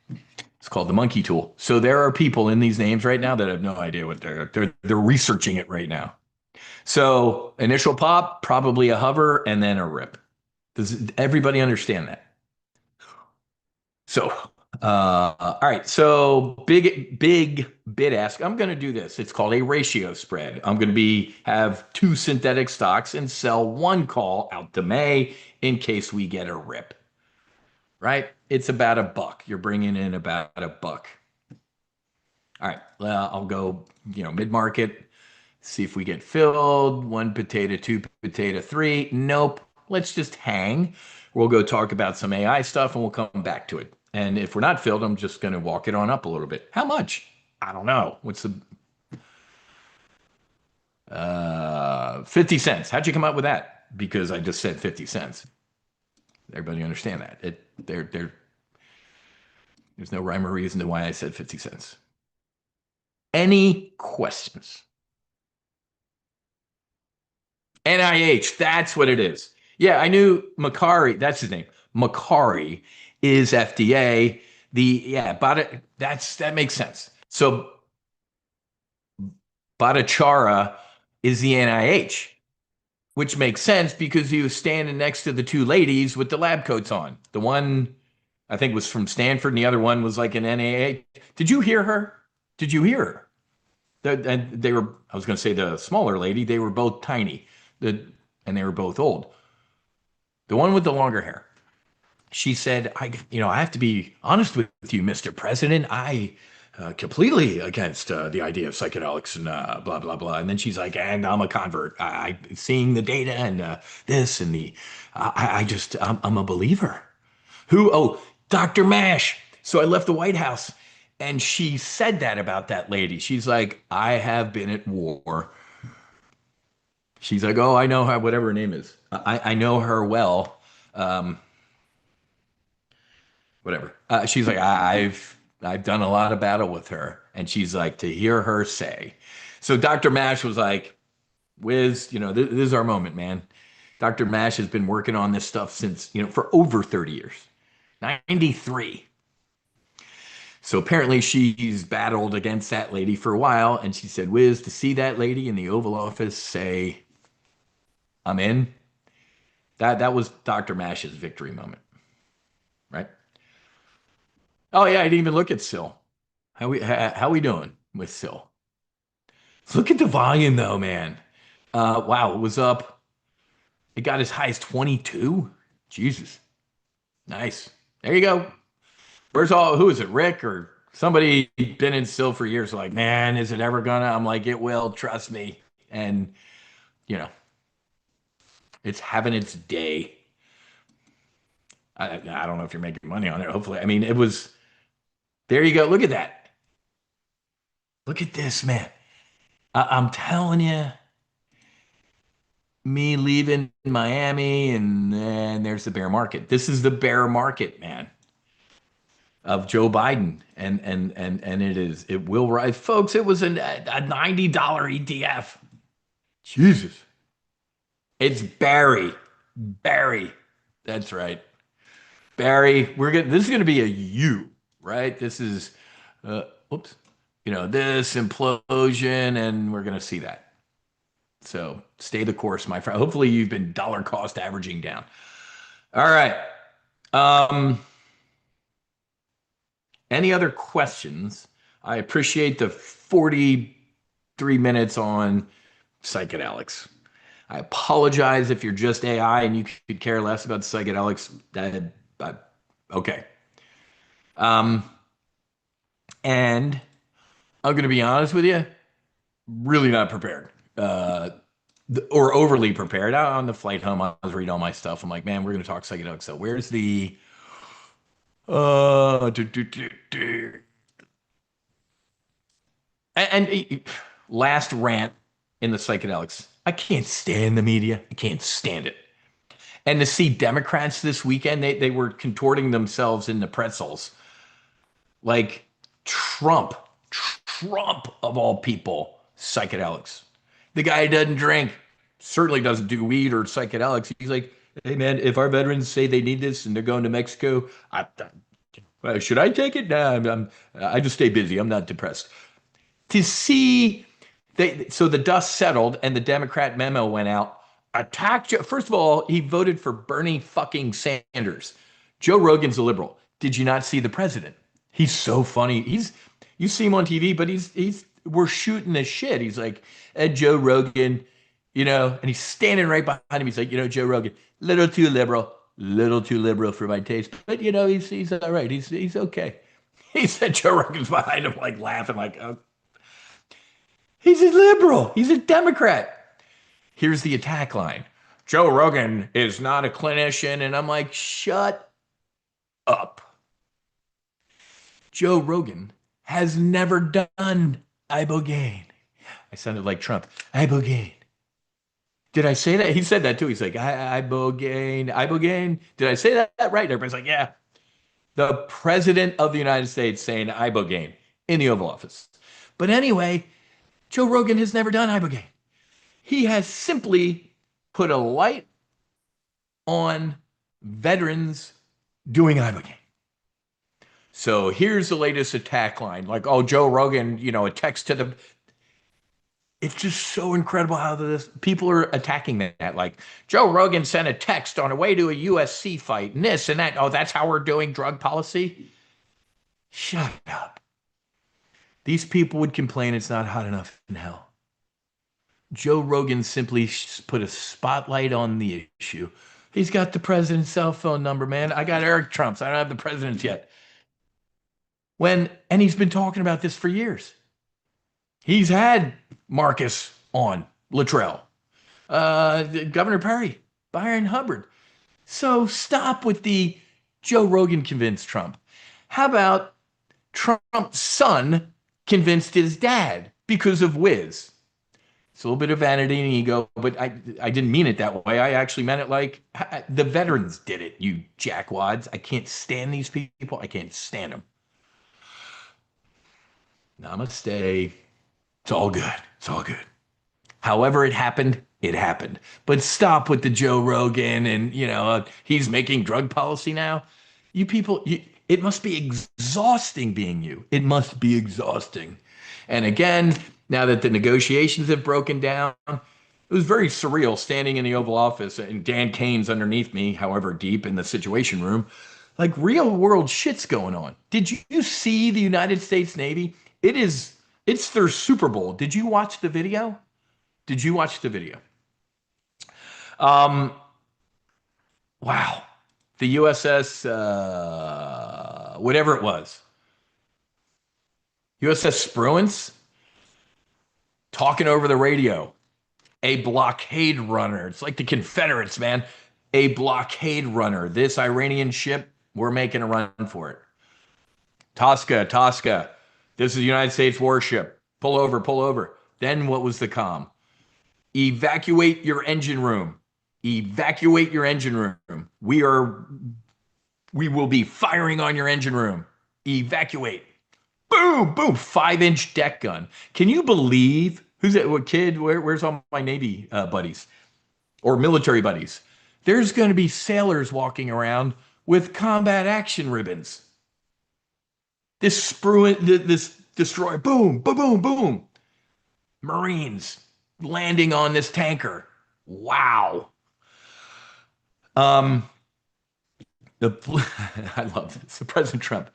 it's called the monkey tool. So there are people in these names right now that have no idea what they're researching it right now. So initial pop, probably a hover, and then a rip. Does everybody understand that? So all right. So big bid ask. I'm going to do this. It's called a ratio spread. I'm going to have two synthetic stocks and sell one call out to May in case we get a rip. Right? It's about a buck. You're bringing in about a buck. All right, I'll go, mid market, see if we get filled. One potato, two potato, three. Nope. Let's just hang. We'll go talk about some AI stuff and we'll come back to it. And if we're not filled, I'm just going to walk it on up a little bit. How much? I don't know. What's the 50 cents? How'd you come up with that? Because I just said 50 cents. Everybody understand that. There's no rhyme or reason to why I said 50 cents. Any questions? NIH, that's what it is. Yeah, I knew Macari, that's his name. Macari is FDA. Yeah, that makes sense. So Bhattacharya is the NIH, which makes sense because he was standing next to the two ladies with the lab coats on. The one I think was from Stanford, and the other one was like an NIH. Did you hear her? Did you hear her? And they were, I was going to say the smaller lady, they were both tiny, and they were both old. The one with the longer hair, she said, I have to be honest with you, Mr. President. I completely against the idea of psychedelics and blah, blah, blah. And then she's like, and I'm a convert. Seeing the data and this and I'm a believer. Who? Oh, Dr. Mash. So I left the White House and she said that about that lady. She's like, I have been at war. She's like, oh, I know her, whatever her name is. I know her well. Um, Whatever. She's like, I've done a lot of battle with her, and she's like, to hear her say. So Dr. Mash was like, Whiz, this is our moment, man. Dr. Mash has been working on this stuff since, for over 30 years, 93. So apparently she's battled against that lady for a while, and she said, Whiz, to see that lady in the Oval Office say, I'm in, that was Dr. Mash's victory moment, right? Oh yeah, I didn't even look at Sil. How we doing with Sil? Look at the volume though, man. Wow, it was up. It got as high as 22. Jesus. Nice. There you go. Who is it? Rick or somebody been in Sil for years, like, man, is it ever gonna? I'm like, it will, trust me. And you know, it's having its day. I don't know if you're making money on it. Hopefully. I mean, it was there you go. Look at that. Look at this, man. I'm telling you, me leaving Miami and then there's the bear market. This is the bear market, man, of Joe Biden. And it will rise. Folks, it was a $90 ETF. Jesus. It's Barry. Barry. That's right. Barry, this is gonna be a U, right? This is oops, this implosion, and we're gonna see that. So stay the course, my friend. Hopefully you've been dollar cost averaging down. All right. Um, any other questions? I appreciate the 43 minutes on psychedelics. I apologize if you're just AI and you could care less about psychedelics. Okay. Um, and I'm going to be honest with you, really not prepared. Or overly prepared. On the flight home, I was reading all my stuff. I'm like, man, we're going to talk psychedelics. So where's the do, do, do, do. Last rant in the psychedelics. I can't stand the media. I can't stand it. And to see Democrats this weekend, they were contorting themselves into pretzels. Like Trump of all people, psychedelics. The guy doesn't drink, certainly doesn't do weed or psychedelics. He's like, hey man, if our veterans say they need this and they're going to Mexico, should I take it? Nah, I just stay busy. I'm not depressed. To see so the dust settled and the Democrat memo went out. Attacked. First of all, he voted for Bernie fucking Sanders. Joe Rogan's a liberal. Did you not see the president? He's so funny. You see him on TV, but we're shooting the shit. He's like, Joe Rogan, and he's standing right behind him. He's like, Joe Rogan, little too liberal for my taste, but he's all right. He's okay. He said Joe Rogan's behind him, like laughing, like, oh, he's a liberal. He's a Democrat. Here's the attack line. Joe Rogan is not a clinician. And I'm like, shut up. Joe Rogan has never done ibogaine. I sounded like Trump. Ibogaine. Did I say that? He said that too. He's like, ibogaine, ibogaine. Did I say that right? And everybody's like, yeah. The president of the United States saying ibogaine in the Oval Office. But anyway, Joe Rogan has never done ibogaine. He has simply put a light on veterans doing ibogaine. So here's the latest attack line, like, oh, Joe Rogan, a text to the. It's just so incredible how this people are attacking that. Like Joe Rogan sent a text on a way to a USC fight, and this and that. Oh, that's how we're doing drug policy. Shut up. These people would complain it's not hot enough in hell. Joe Rogan simply put a spotlight on the issue. He's got the president's cell phone number, man. I got Eric Trump's. I don't have the president's yet. And he's been talking about this for years. He's had Marcus on Luttrell, Governor Perry, Byron Hubbard. So stop with the Joe Rogan convinced Trump. How about Trump's son convinced his dad because of Whiz? It's a little bit of vanity and ego, but I didn't mean it that way. I actually meant it like the veterans did it, you jackwads. I can't stand these people. I can't stand them. Namaste. It's all good. It's all good. However it happened, it happened. But stop with the Joe Rogan and, he's making drug policy now. You people, it must be exhausting being you. It must be exhausting. And again, now that the negotiations have broken down, it was very surreal standing in the Oval Office and Dan Kane's underneath me, however deep in the Situation Room. Like real world shit's going on. Did you see the United States Navy? It's their Super Bowl. Did you watch the video? Did you watch the video? Um, wow. The USS, whatever it was, USS Spruance talking over the radio. A blockade runner. It's like the Confederates, man. A blockade runner. This Iranian ship, we're making a run for it. Tosca, Tosca. This is a United States warship. Pull over, pull over. Then what was the comm? Evacuate your engine room. Evacuate your engine room. We will be firing on your engine room. Evacuate. Boom, boom. 5-inch deck gun. Can you believe who's that? What kid? Where's all my Navy buddies or military buddies? There's going to be sailors walking around with combat action ribbons. This destroyer, boom, boom, boom, boom. Marines landing on this tanker. Wow. Um, the I love this. President Trump.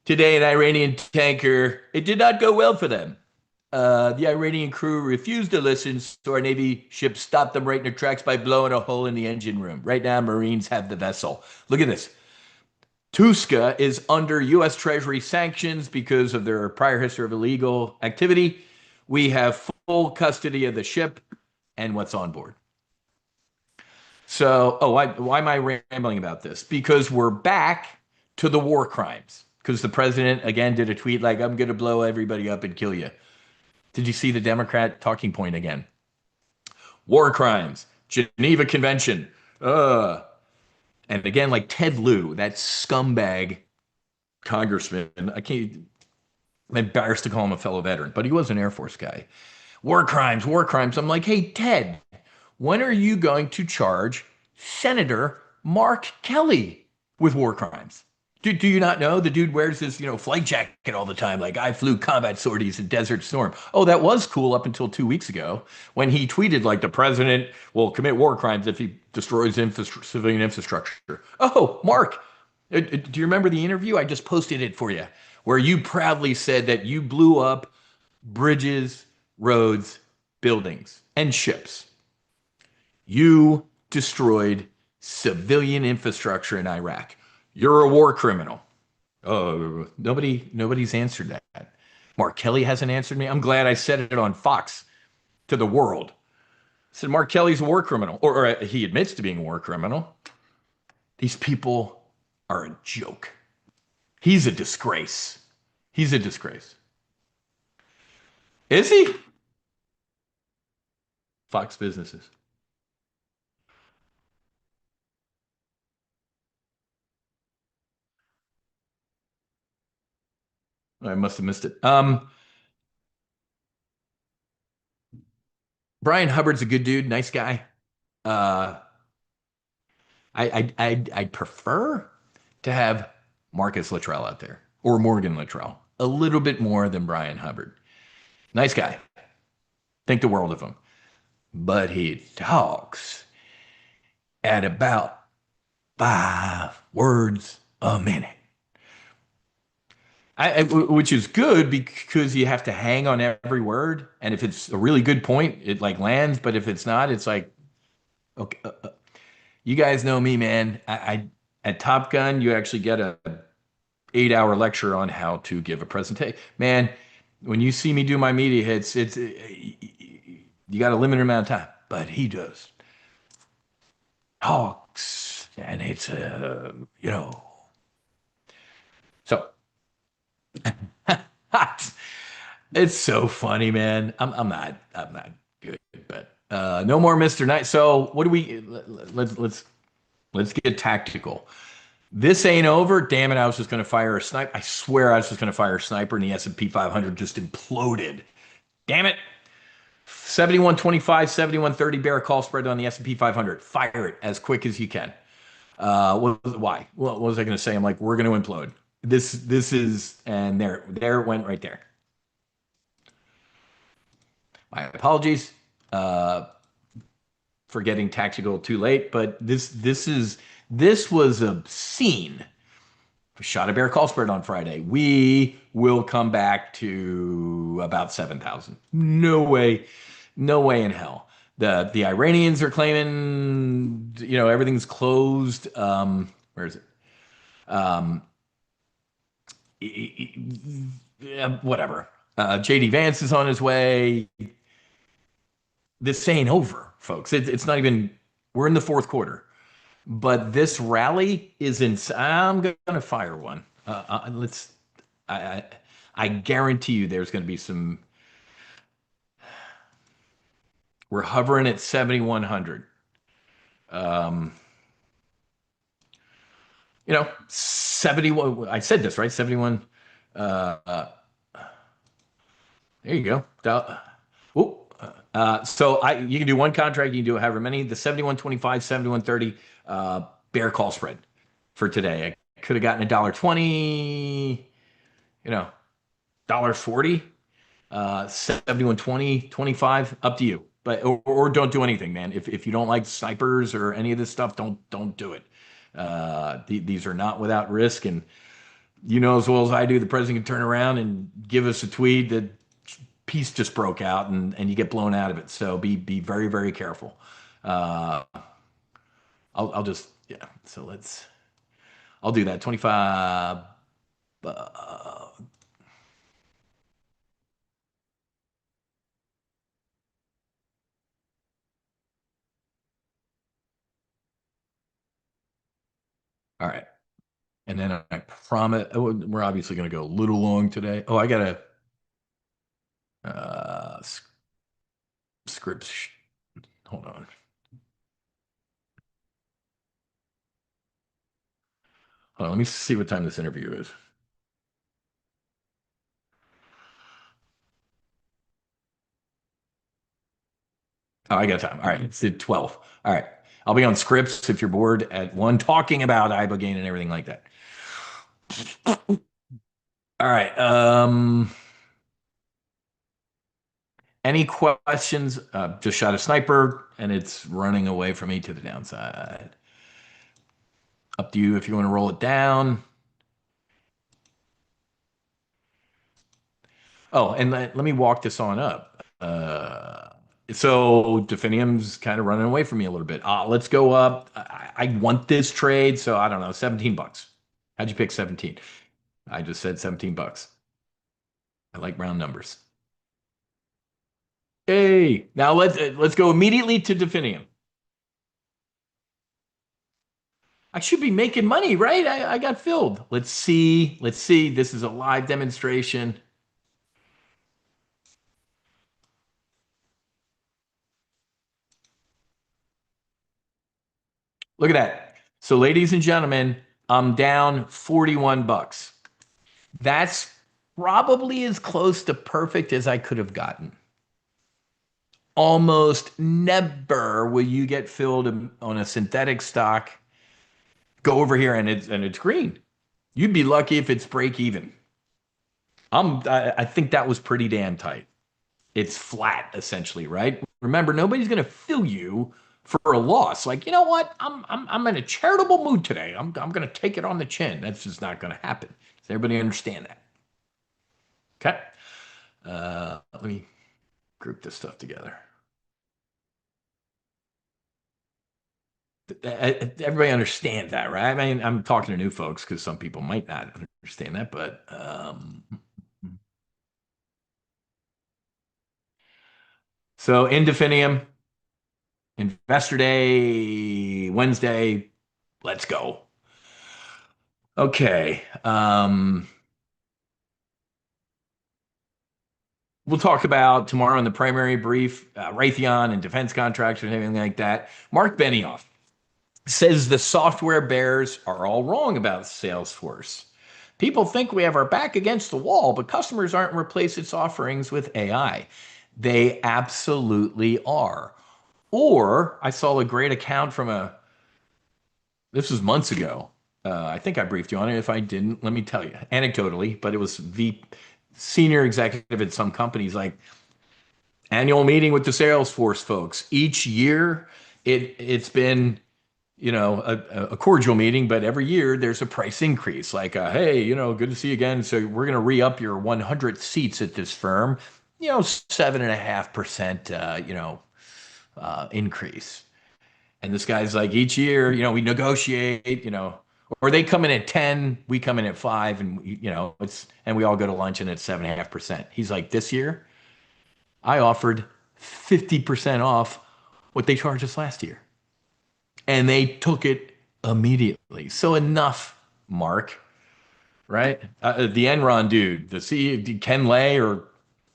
Today, an Iranian tanker. It did not go well for them. The Iranian crew refused to listen, so our Navy ship stopped them right in their tracks by blowing a hole in the engine room. Right now, Marines have the vessel. Look at this. Tuska is under U.S. Treasury sanctions because of their prior history of illegal activity. We have full custody of the ship and what's on board. So, why am I rambling about this? Because we're back to the war crimes. Because the president, again, did a tweet like, I'm going to blow everybody up and kill you. Did you see the Democrat talking point again? War crimes, Geneva Convention. And again, like Ted Lieu, that scumbag congressman, I'm embarrassed to call him a fellow veteran, but he was an Air Force guy. War crimes, war crimes. I'm like, hey, Ted, when are you going to charge Senator Mark Kelly with war crimes? Do you not know the dude wears his flight jacket all the time? Like I flew combat sorties in Desert Storm. Oh, that was cool up until 2 weeks ago when he tweeted like the president will commit war crimes if he destroys civilian infrastructure. Oh, Mark, do you remember the interview? I just posted it for you, where you proudly said that you blew up bridges, roads, buildings, and ships. You destroyed civilian infrastructure in Iraq. You're a war criminal. Oh, nobody's answered that. Mark Kelly hasn't answered me. I'm glad I said it on Fox to the world. I said Mark Kelly's a war criminal, or he admits to being a war criminal. These people are a joke. He's a disgrace. He's a disgrace. Is he? Fox Businesses. I must have missed it. Brian Hubbard's a good dude, nice guy. Uh, I'd prefer to have Marcus Luttrell out there or Morgan Luttrell a little bit more than Brian Hubbard. Nice guy, think the world of him, but he talks at about 5 words a minute. Which is good because you have to hang on every word, and if it's a really good point, it like lands. But if it's not, it's like, okay, you guys know me, man. I at Top Gun, you actually get a 8 hour lecture on how to give a presentation. Man, when you see me do my media hits, it's you got a limited amount of time, but he does talks, and it's so it's so funny, man. I'm not good, but no more Mr. Knight. So what do we let's get tactical. This ain't over. Damn it, I was just gonna fire a sniper. I swear I was just gonna fire a sniper and the S&P 500 just imploded. Damn it. 71.25, 71.30 bear call spread on the S&P 500. Fire it as quick as you can. Why? What was I going to say? I'm like, we're going to implode. This is, and there it went right there. My apologies for getting tactical too late, but this was obscene. Shot a bear call spread on Friday. We will come back to about 7,000. No way, no way in hell. The Iranians are claiming, everything's closed. Where is it? Um, yeah, whatever. JD Vance is on his way. This ain't over, folks. It's not even. We're in the fourth quarter, but this rally is in. I'm gonna fire one. Let's. I, I I guarantee you, there's gonna be some. We're hovering at 7,100. Um, 71. I said this right. 71. Uh, uh, there you go. Oh, so you can do one contract, you can do however many. The 71.25, 71.30 bear call spread for today. I could have gotten $1.20, $1.40, 71.20, 25, up to you. But or don't do anything, man. If you don't like snipers or any of this stuff, don't do it. These are not without risk, and you know as well as I do, the president can turn around and give us a tweet that peace just broke out and you get blown out of it. So be very, very careful. Uh, I'll just, yeah. So I'll do that. 25. All right. And then I promise we're obviously going to go a little long today. Oh, I got a uh, scripts. Hold on. Hold on. Let me see what time this interview is. Oh, I got time. All right. It's at 12. All right. I'll be on scripts if you're bored at 1 talking about ibogaine and everything like that. All right. Any questions? Just shot a sniper and it's running away from me to the downside. Up to you if you want to roll it down. Oh, and let me walk this on up. So Definium's kind of running away from me a little bit. Let's go up. I want this trade, so I don't know, $17. How'd you pick 17? I just said $17. I like round numbers. Hey, now let's go immediately to Definium. I should be making money, right? I got filled. Let's see. Let's see. This is a live demonstration. Look at that. So, ladies and gentlemen, I'm down 41 bucks. That's probably as close to perfect as I could have gotten. Almost never will you get filled on a synthetic stock. Go over here and it's green. You'd be lucky if it's break even. I think that was pretty damn tight. It's flat essentially, right? Remember, nobody's going to fill you for a loss. Like, you know what? I'm in a charitable mood today. I'm going to take it on the chin. That's just not going to happen. Does everybody understand that? Okay. Let me group this stuff together. Everybody understands that, right? I mean, I'm talking to new folks because some people might not understand that, but so Indefinium, Investor Day, Wednesday, let's go. Okay. We'll talk about tomorrow in the primary brief, Raytheon and defense contracts and everything like that. Mark Benioff says the software bears are all wrong about Salesforce. People think we have our back against the wall, but customers aren't replace its offerings with AI. They absolutely are. Or I saw a great account from this was months ago. I think I briefed you on it. If I didn't, let me tell you anecdotally, but it was the senior executive at some companies like annual meeting with the Salesforce folks. Each year, it's been a cordial meeting, but every year there's a price increase. Like, hey, good to see you again. So we're going to re-up your 100 seats at this firm. 7.5%, increase. And this guy's like, each year, we negotiate, or they come in at 10, we come in at 5, and and we all go to lunch and it's 7.5%. He's like, this year, I offered 50% off what they charged us last year. And they took it immediately. So enough, Mark, right? The Enron dude, the CEO, Ken Lay, or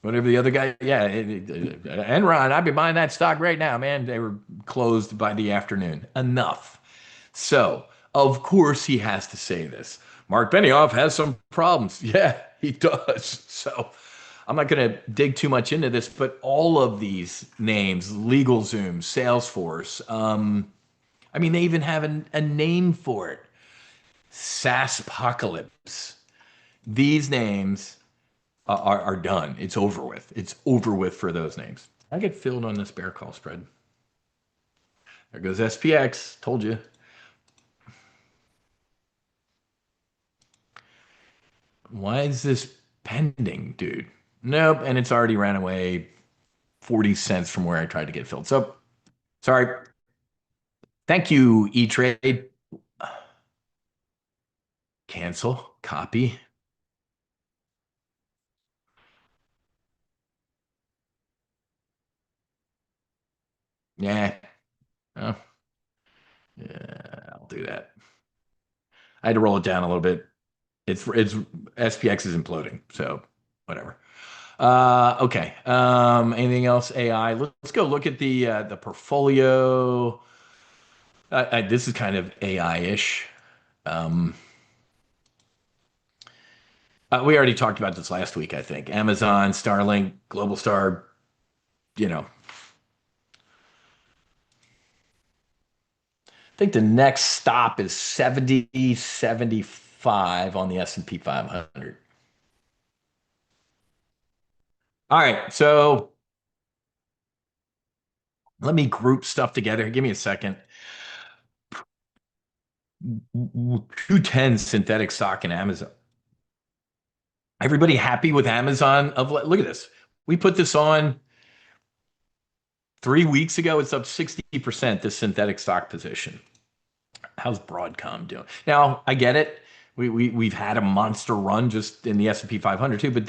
whatever the other guy. Yeah, Enron, I'd be buying that stock right now, man. They were closed by the afternoon. Enough. So, of course, he has to say this. Mark Benioff has some problems. Yeah, he does. So, I'm not going to dig too much into this, but all of these names, LegalZoom, Salesforce, I mean, they even have a name for it. SaaSpocalypse. These names are done. It's over with. It's over with for those names. I get filled on this bear call spread. There goes SPX. Told you. Why is this pending, dude? Nope. And it's already ran away 40 cents from where I tried to get filled. So sorry. Thank you, E-Trade. Cancel. Copy. Yeah. Oh, yeah, I'll do that. I had to roll it down a little bit. It's SPX is imploding, so whatever. Okay. Anything else? AI. Let's go look at the portfolio. This is kind of AI-ish. Um, we already talked about this last week, I think. Amazon, Starlink, Global Star. You know, I think the next stop is 70.75 on the S&P 500. All right, so let me group stuff together. Give me a second. 210 synthetic stock in Amazon. Everybody happy with Amazon? Look at this. We put this on 3 weeks ago. It's up 60%, this synthetic stock position. How's Broadcom doing? Now, I get it. We've had a monster run just in the S&P 500 too, but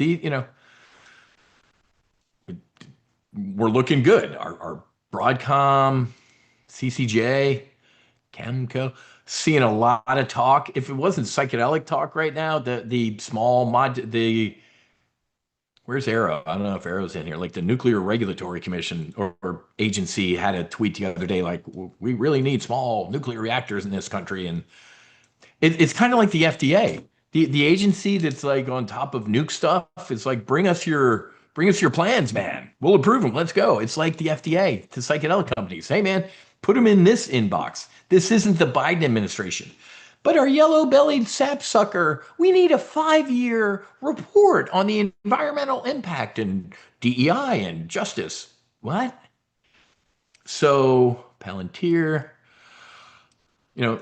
we're looking good. Our Broadcom, CCJ, Chemco, seeing a lot of talk. If it wasn't psychedelic talk right now, the small mod, the Where's Arrow? I don't know if Arrow's in here. Like the Nuclear Regulatory Commission or agency had a tweet the other day, like we really need small nuclear reactors in this country, and it's kind of like the FDA, the agency that's like on top of nuke stuff. It's like bring us your plans, man. We'll approve them. Let's go. It's like the FDA to psychedelic companies. Hey, man, put them in this inbox. This isn't the Biden administration. But our yellow-bellied sapsucker, we need a 5-year report on the environmental impact and DEI and justice. What? So Palantir, you know,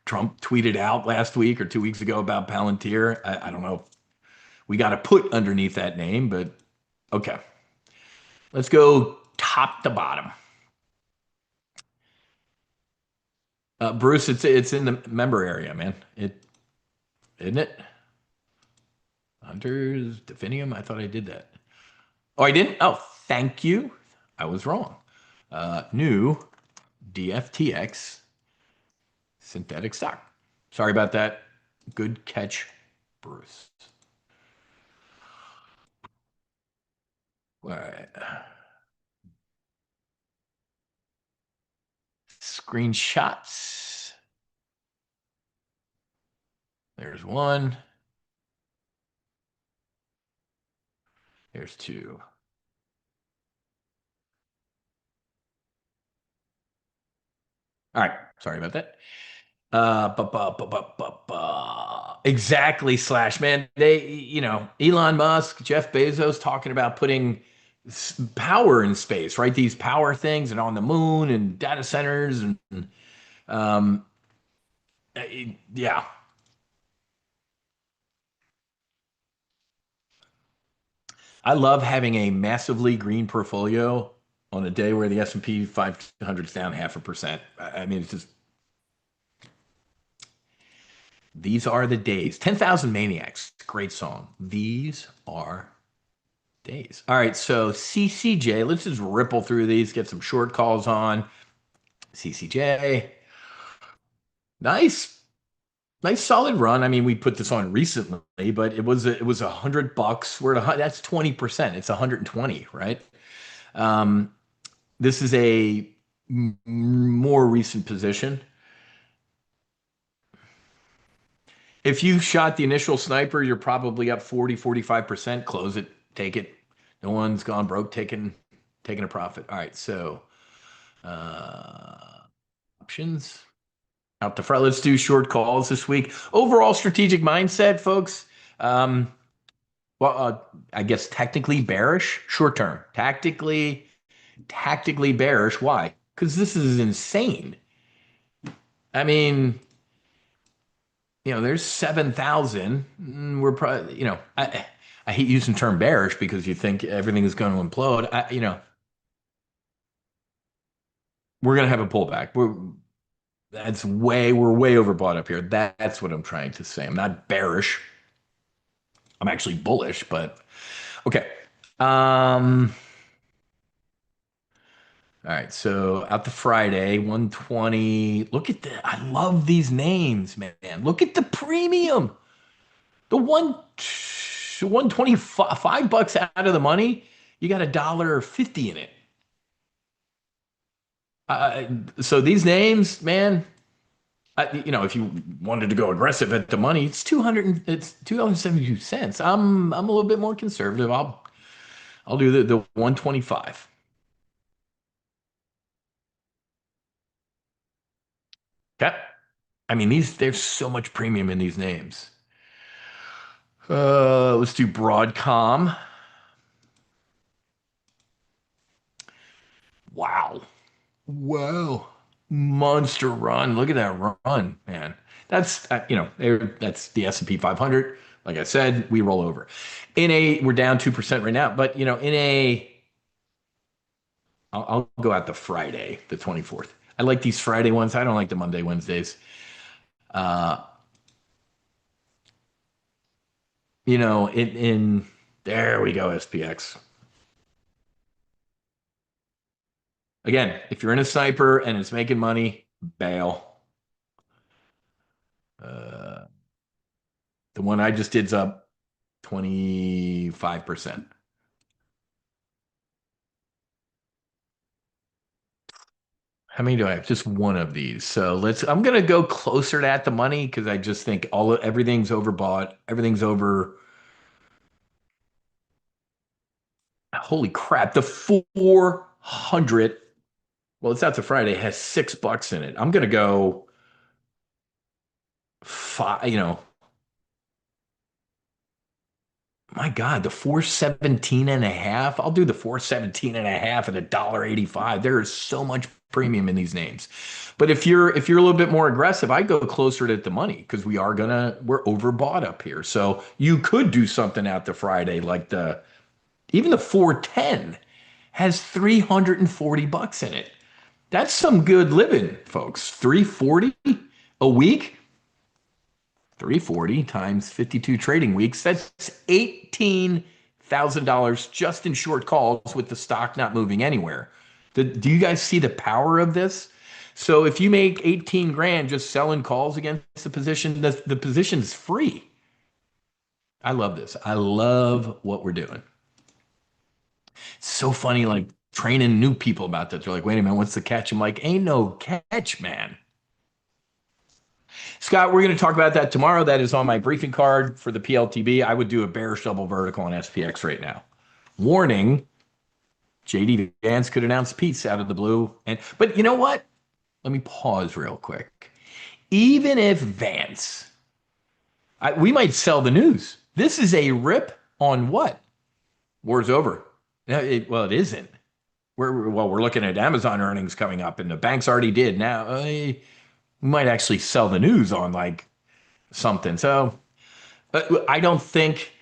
Trump tweeted out last week or 2 weeks ago about Palantir. I don't know if we got to put underneath that name, but okay. Let's go top to bottom. Bruce, it's in the member area, man. It isn't it? Hunters, Definium. I thought I did that. Oh, I didn't. Oh, thank you. I was wrong. New DFTX synthetic stock. Sorry about that. Good catch, Bruce. All right. Screenshots. There's one. There's two. All right. Sorry about that. Exactly, Slash, man. Elon Musk, Jeff Bezos talking about putting power in space, right? These power things and on the moon and data centers and um, yeah. I love having a massively green portfolio on a day where the S&P 500 is down 0.5%. I mean, it's just these are the days. 10,000 Maniacs, great song. These are days. All right, so CCJ, let's just ripple through these, get some short calls on. CCJ, nice, nice solid run. I mean, we put this on recently, but it was $100. We're at that's 20%. It's 120, right? Um, this is a more recent position. If you shot the initial sniper, you're probably up 40, 45%. Close it, take it. No one's gone broke taking a profit. All right, so options out the front. Let's do short calls this week. Overall strategic mindset, folks. Um, I guess technically bearish, short term. Tactically bearish. Why? Because this is insane. I mean, there's 7,000. We're probably, I hate using the term bearish because you think everything is going to implode. We're going to have a pullback. We're way overbought up here. That's what I'm trying to say. I'm not bearish. I'm actually bullish, but okay. All right, so out the Friday, 120. Look at that. I love these names, man. Look at the premium. The 125 bucks out of the money, you got $1.50 in it. Uh, so these names, man, if you wanted to go aggressive at the money, it's $2.72. I'm a little bit more conservative. I'll do the 125. Okay. I mean, there's so much premium in these names. Let's do Broadcom. Wow. Whoa. Monster run. Look at that run, man. That's the S&P 500. Like I said, we roll over. We're down 2% right now, but I'll go out the Friday, the 24th. I like these Friday ones. I don't like the Monday, Wednesdays. Uh, in there we go, SPX. Again, if you're in a sniper and it's making money, bail. Uh, the one I just did's up 25%. How many do I have? Just one of these. So I'm gonna go closer to at the money because I just think everything's overbought. Everything's over. Holy crap. The 400, well, it's out to Friday, has $6 in it. I'm gonna go five, my God, the 417 and a half. I'll do the 417 and a half at $1.85. There is so much premium in these names. But if you're a little bit more aggressive, I go closer to the money because we're overbought up here. So you could do something out the Friday like the even the 410 has $340 in it. That's some good living, folks. 340 a week. 340 times 52 trading weeks. That's $18,000 just in short calls with the stock not moving anywhere. Do you guys see the power of this? So if you make 18 grand just selling calls against the position, the position's free. I love this. I love what we're doing. It's so funny, like training new people about this. They're like, wait a minute, what's the catch? I'm like, ain't no catch, man. Scott, we're going to talk about that tomorrow. That is on my briefing card for the PLTB. I would do a bear shovel vertical on SPX right now. Warning, JD Vance could announce peace out of the blue. But you know what? Let me pause real quick. Even if Vance, we might sell the news. This is a rip on what? War's over. Well, it isn't. We're looking at Amazon earnings coming up, and the banks already did. Now, we might actually sell the news on like something. So I don't think,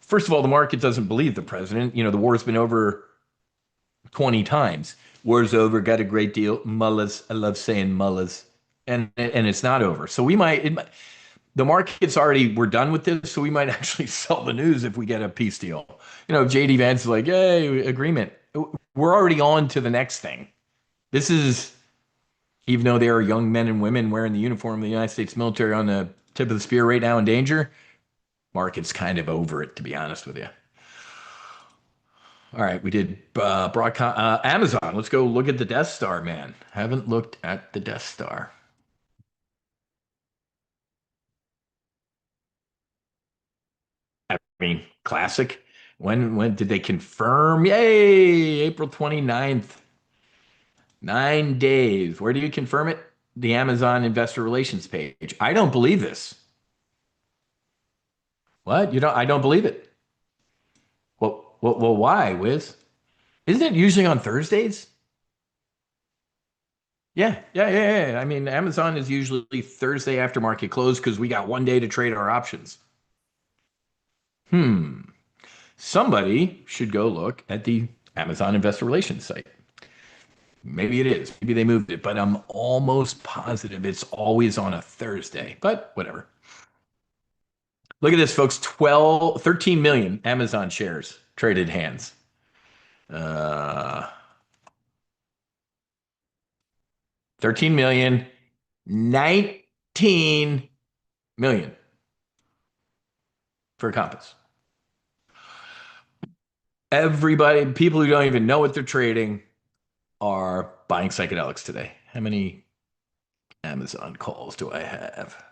first of all, the market doesn't believe the president. The war's been over 20 times. War's over, got a great deal. Mullahs. I love saying mullahs. And it's not over. So the market's already, we're done with this. So we might actually sell the news if we get a peace deal. If JD Vance is like, hey, agreement. We're already on to the next thing. This is, even though there are young men and women wearing the uniform of the United States military on the tip of the spear right now in danger, market's kind of over it, to be honest with you. All right, we did broadcast Amazon. Let's go look at the Death Star, man. Haven't looked at the Death Star. I mean, classic. When did they confirm? Yay, April 29th. 9 days. Where do you confirm it? The Amazon Investor Relations page. I don't believe this. What? I don't believe it. Well, why, Wiz? Isn't it usually on Thursdays? Yeah. I mean, Amazon is usually Thursday after market close because we got one day to trade our options. Hmm. Somebody should go look at the Amazon Investor Relations site. Maybe it is. Maybe they moved it, but I'm almost positive it's always on a Thursday. But whatever. Look at this, folks. 13 million Amazon shares traded hands. Uh, 13 million, 19 million for a Compass. Everybody, people who don't even know what they're trading are buying psychedelics today. How many Amazon calls do I have?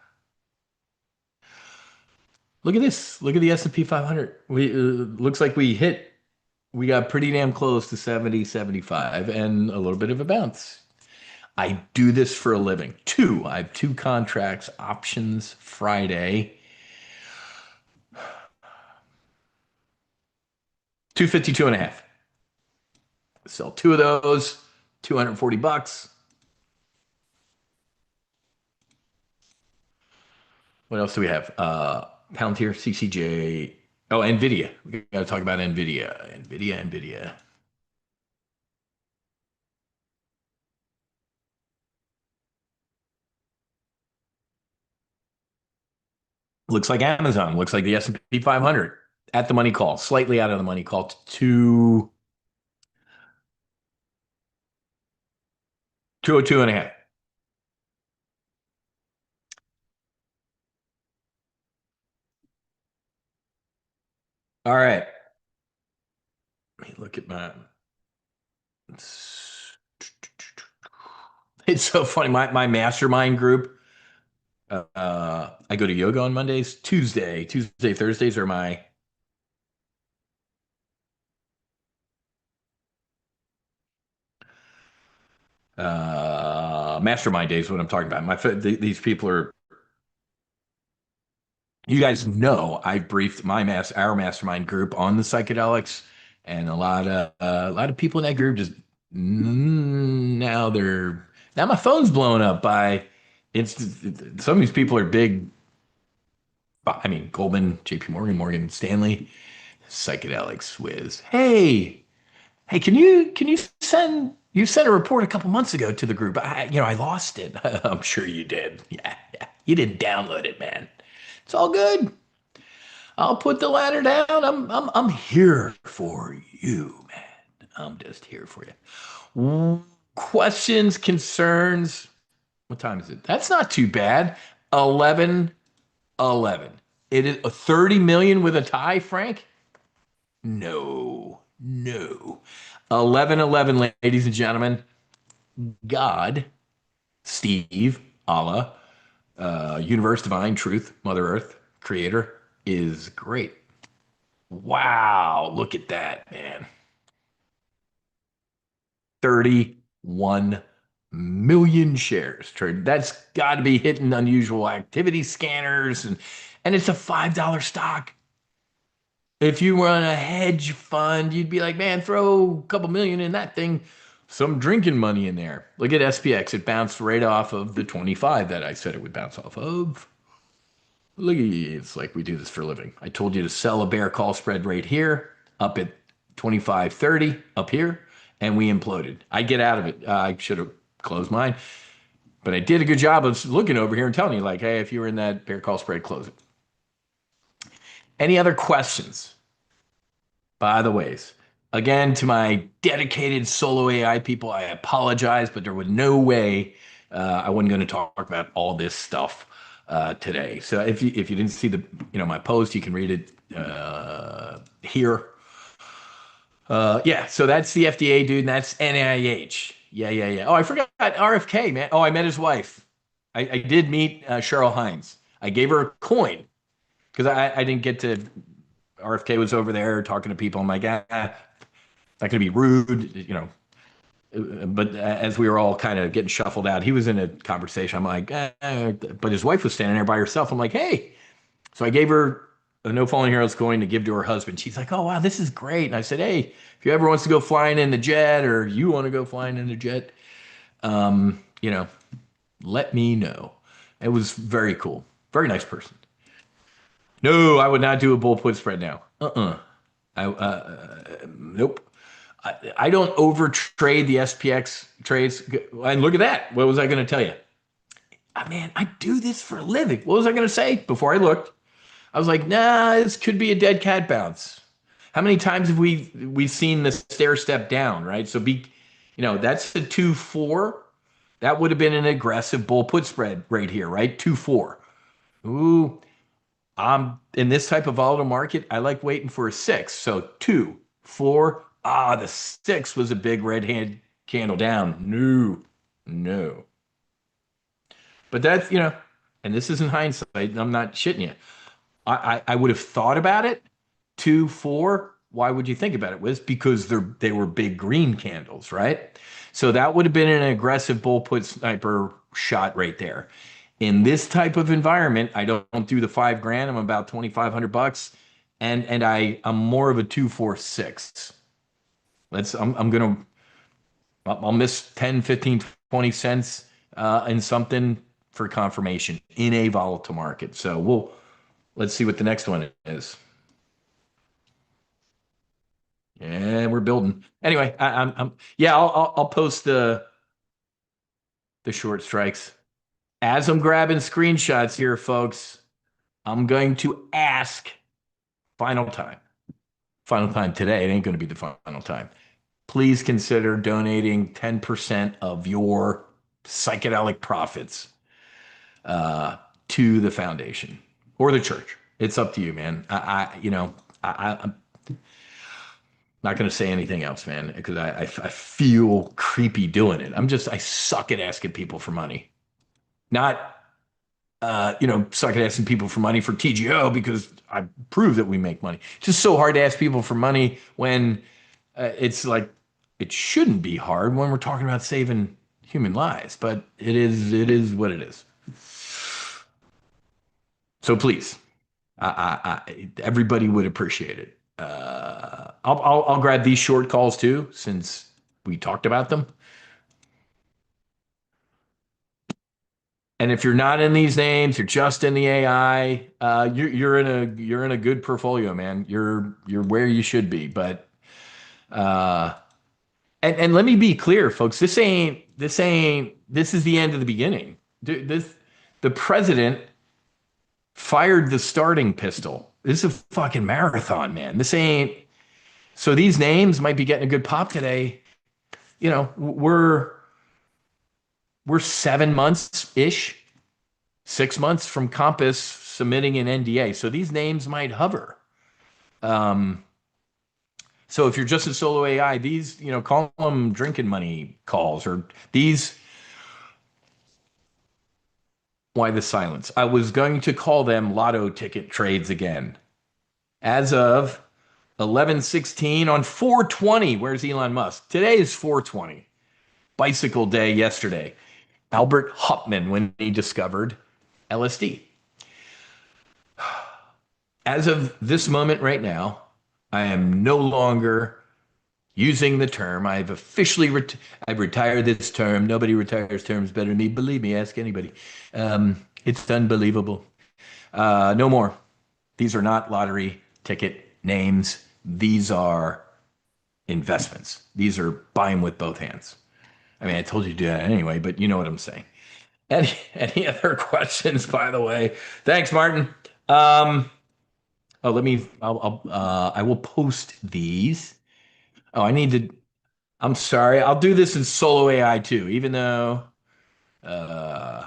Look at this. Look at the S&P 500. Looks like we got pretty damn close to 70, 75 and a little bit of a bounce. I do this for a living. I have two contracts, options Friday. 252 and a half. Sell two of those, $240. What else do we have? Palantir, CCJ. Oh, Nvidia. We got to talk about Nvidia. Nvidia. Looks like Amazon. Looks like the S&P 500 at the money call, slightly out of the money call to 202 and a half. look at my. It's so funny. My mastermind group. I go to yoga on Mondays. Tuesday, Thursdays are my mastermind days. What I'm talking about. These people are. You guys know I briefed our mastermind group on the psychedelics, and a lot of people in that group just now my phone's blowing up by it's some of these people are big. I mean, Goldman, J.P. Morgan, Morgan Stanley, psychedelics, Whiz. Hey, you sent a report a couple months ago to the group. I lost it. I'm sure you did. Yeah. You didn't download it, man. It's all good. I'll put the ladder down. I'm here for you, man. I'm just here for you. Questions, concerns. What time is it? That's not too bad. 11:11. It is a 30 million with a tie, Frank? No. 11:11, ladies and gentlemen. God, Steve, Allah, universe, divine, truth, Mother Earth, creator is great. Wow, look at that, man. 31 million shares traded. That's got to be hitting unusual activity scanners and it's a $5 stock. If you run a hedge fund, you'd be like, man, throw a couple million in that thing, some drinking money in there. Look at SPX. It bounced right off of the 25 that I said it would bounce off of. Look at you. It's like we do this for a living. I told you to sell a bear call spread right here, up at 25.30 up here, and we imploded. I get out of it. I should have closed mine, but I did a good job of looking over here and telling you, like, hey, if you were in that bear call spread, close it. Any other questions? By the ways, again, to my dedicated solo AI people, I apologize, but there was no way I wasn't going to talk about all this stuff today. So if you didn't see my post, you can read it here. Yeah, so that's the FDA, dude, and that's NIH. Yeah. Oh, I forgot RFK, man. Oh, I met his wife. I did meet Cheryl Hines. I gave her a coin because I didn't get to. RFK was over there talking to people. I'm like, not going to be rude, But as we were all kind of getting shuffled out, he was in a conversation. I'm like, but his wife was standing there by herself. I'm like, hey. So I gave her a No Fallen Heroes coin to give to her husband. She's like, oh, wow, this is great. And I said, hey, if you ever wants to go flying in the jet or you want to go flying in the jet, um, you know, let me know. It was very cool. Very nice person. No, I would not do a bull put spread now. Nope. I don't over trade the SPX trades. And look at that. What was I going to tell you? Man, I do this for a living. What was I going to say before I looked? I was like, nah, this could be a dead cat bounce. How many times have we've seen the stair step down, right? So that's the 2-4. That would have been an aggressive bull put spread right here, right? 2-4. Ooh, in this type of volatile market, I like waiting for a 6. So 2-4. The 6 was a big red hand candle down. No. But that's. And this isn't hindsight. I'm not shitting you. I would have thought about it. 2-4. Why would you think about it, Wiz? Because they were big green candles, right? So that would have been an aggressive bull put sniper shot right there. In this type of environment, I don't do the 5 grand. I'm about 2,500 bucks, and I'm more of a 2-4-6. I'll miss 10, 15, 20 cents in something for confirmation in a volatile market. So let's see what the next one is. Yeah, we're building. Anyway, yeah, I'll post the short strikes. As I'm grabbing screenshots here, folks, I'm going to ask final time. Final time today. It ain't going to be the final time. Please consider donating 10% of your psychedelic profits to the foundation or the church. It's up to you, man. I Not going to say anything else, man, because I feel creepy doing it. I suck at asking people for money. Not, suck at asking people for money for TGO because I prove that we make money. It's just so hard to ask people for money when it's like, it shouldn't be hard when we're talking about saving human lives, but it is what it is. So please, everybody would appreciate it. I'll grab these short calls too, since we talked about them. And if you're not in these names, you're just in the AI. You're in a good portfolio, man. You're where you should be. But uh, and let me be clear, folks. This is the end of the beginning. The president fired the starting pistol. This is a fucking marathon, man. This ain't so these names might be getting a good pop today. We're 7 months ish, 6 months from Compass submitting an NDA. So these names might hover. Um, so if you're just a solo AI, these, call them drinking money calls or these. Why the silence? I was going to call them lotto ticket trades again. As of 11:16 on 420. Where's Elon Musk? Today is 420. Bicycle day yesterday. Albert Hopman when he discovered LSD. As of this moment right now, I am no longer using the term. I've retired this term. Nobody retires terms better than me. Believe me, ask anybody. It's unbelievable. No more. These are not lottery ticket names. These are investments. These are buying with both hands. I mean, I told you to do that anyway, but you know what I'm saying. Any other questions, by the way? Thanks, Martin. Oh, I will post these. Oh, I'm sorry. I'll do this in solo AI too, even though uh,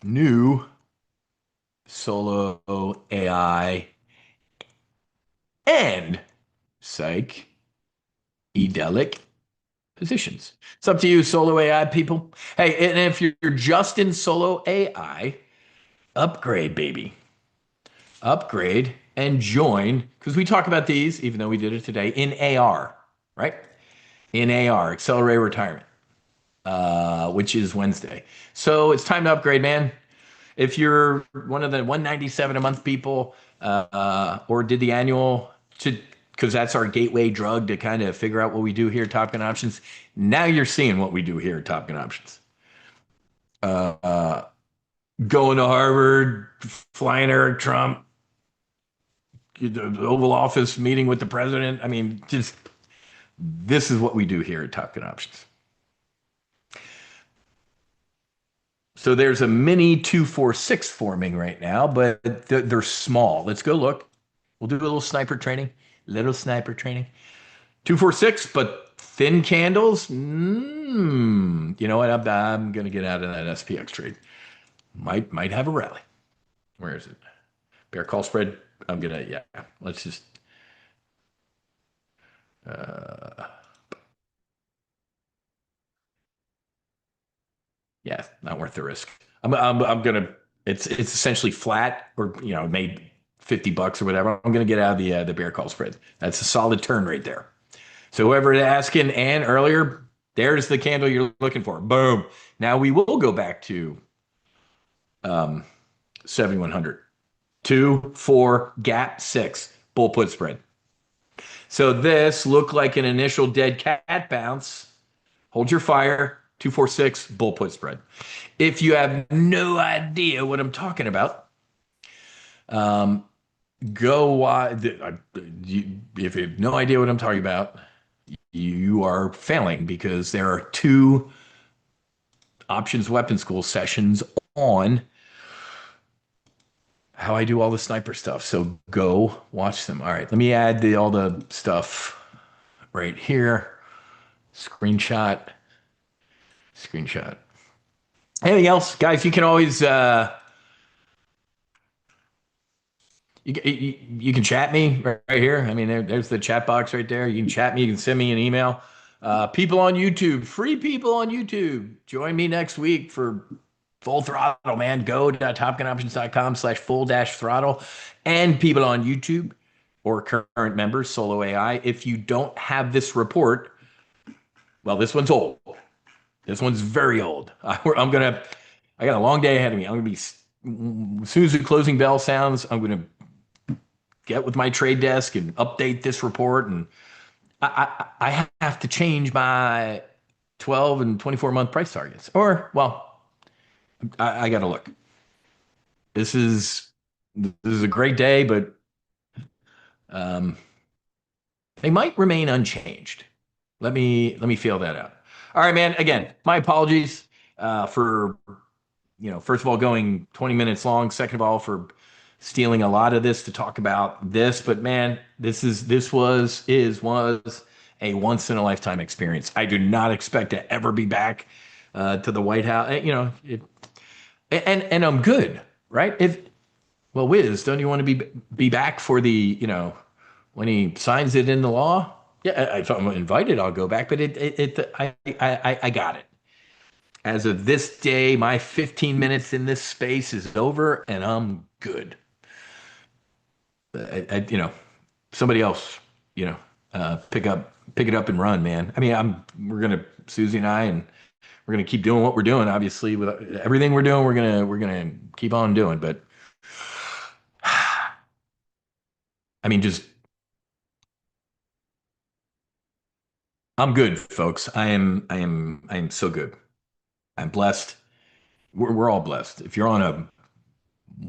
new solo AI and psychedelic positions. It's up to you, solo AI people. Hey, and if you're just in solo AI, upgrade, baby. Upgrade and join, because we talk about these, even though we did it today, in AR, right? In AR, Accelerate Retirement, which is Wednesday. So it's time to upgrade, man. If you're one of the 197 a month people, or did the annual to because that's our gateway drug to kind of figure out what we do here at Top Gun Options. Now you're seeing what we do here at Top Gun Options. Uh, uh, Going to Harvard, flying Eric Trump, the Oval Office meeting with the president. I mean, just this is what we do here at Top Gun Options. So there's a mini 246 forming right now, but they're small. Let's go look. We'll do a little sniper training. Little sniper training. 246, but thin candles. You know what? I'm gonna get out of that SPX trade. Might have a rally. Where is it? Bear call spread. I'm gonna yeah. Let's just uh yeah, not worth the risk. I'm gonna. It's essentially flat or made $50 or whatever. I'm gonna get out of the bear call spread. That's a solid turn right there. So whoever is asking Ann earlier, there's the candle you're looking for. Boom. Now we will go back to 7,100. 2, 4, gap 6, bull put spread. So this looked like an initial dead cat bounce. Hold your fire. 246 bull put spread. If you have no idea what I'm talking about, um, go watch. If you have no idea what I'm talking about, you are failing because there are two options weapon school sessions on how I do all the sniper stuff. So go watch them. All right, let me add all the stuff right here. Screenshot, screenshot. Anything else, guys? You can always You can chat me right here. I mean, there's the chat box right there. You can chat me. You can send me an email. People on YouTube, free people on YouTube, join me next week for full throttle, man. Go to topgunoptions.com/full dash throttle. And people on YouTube or current members, Solo AI, if you don't have this report, well, this one's old. This one's very old. I got a long day ahead of me. I'm gonna be, as soon as the closing bell sounds, I'm gonna get with my trade desk and update this report. And I have to change my 12 and 24-month price targets. Or, well, I got to look. This is this is a great day, but um, they might remain unchanged. Let me feel that out. All right, man. Again, my apologies for first of all, going 20 minutes long. Second of all, for stealing a lot of this to talk about this. But man, this was a once in a lifetime experience. I do not expect to ever be back to the White House. And I'm good, right? If well, Wiz, don't you want to be back for the when he signs it into law? Yeah, if I'm invited, I'll go back. But I got it. As of this day, my 15 minutes in this space is over, and I'm good. Somebody else, pick it up and run, man. I mean, we're gonna Susie and I, and we're gonna keep doing what we're doing. Obviously, with everything we're doing, we're gonna keep on doing. But I mean, just I'm good, folks. I am so good. I'm blessed. We're all blessed. If you're on a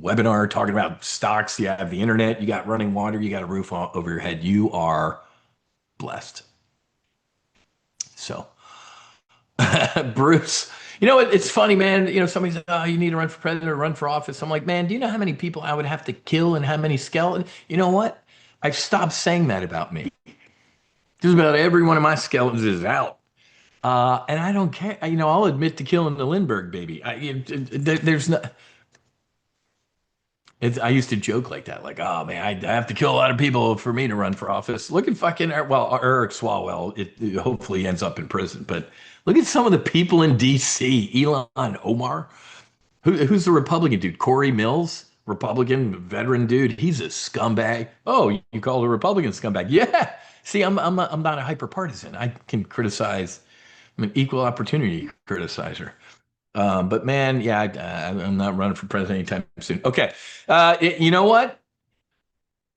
webinar talking about stocks, you have the internet, you got running water, you got a roof over your head, you are blessed. So, Bruce, it's funny, man. Somebody said, "Oh, you need to run for president or run for office." I'm like, man, do you know how many people I would have to kill and how many skeletons? You know what? I've stopped saying that about me. Just about every one of my skeletons is out. And I don't care. I'll admit to killing the Lindbergh baby. There's no. I used to joke like that, like, oh man, I have to kill a lot of people for me to run for office. Look at fucking, well, Eric Swalwell, it hopefully ends up in prison, but look at some of the people in DC. Elon Omar, who's the Republican dude? Corey Mills, Republican veteran dude. He's a scumbag. Oh, you call a Republican scumbag? Yeah. See, I'm not a hyper partisan. I can criticize. I'm an equal opportunity criticizer. But man, yeah, I'm not running for president anytime soon. Okay. You know what?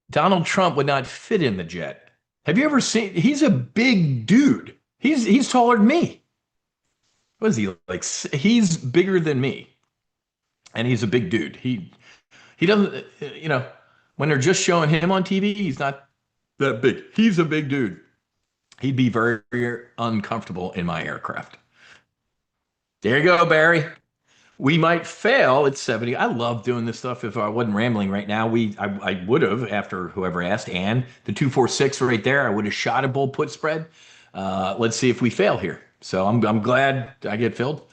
Donald Trump would not fit in the jet. Have you ever seen? He's a big dude. He's taller than me. What is he like? He's bigger than me, and he's a big dude. He doesn't. When they're just showing him on TV, he's not that big. He's a big dude. He'd be very, very uncomfortable in my aircraft. There you go, Barry. We might fail at 70. I love doing this stuff. If I wasn't rambling right now, I would have, after whoever asked, and the 246 right there, I would have shot a bull put spread. Let's see if we fail here. So I'm glad I get filled.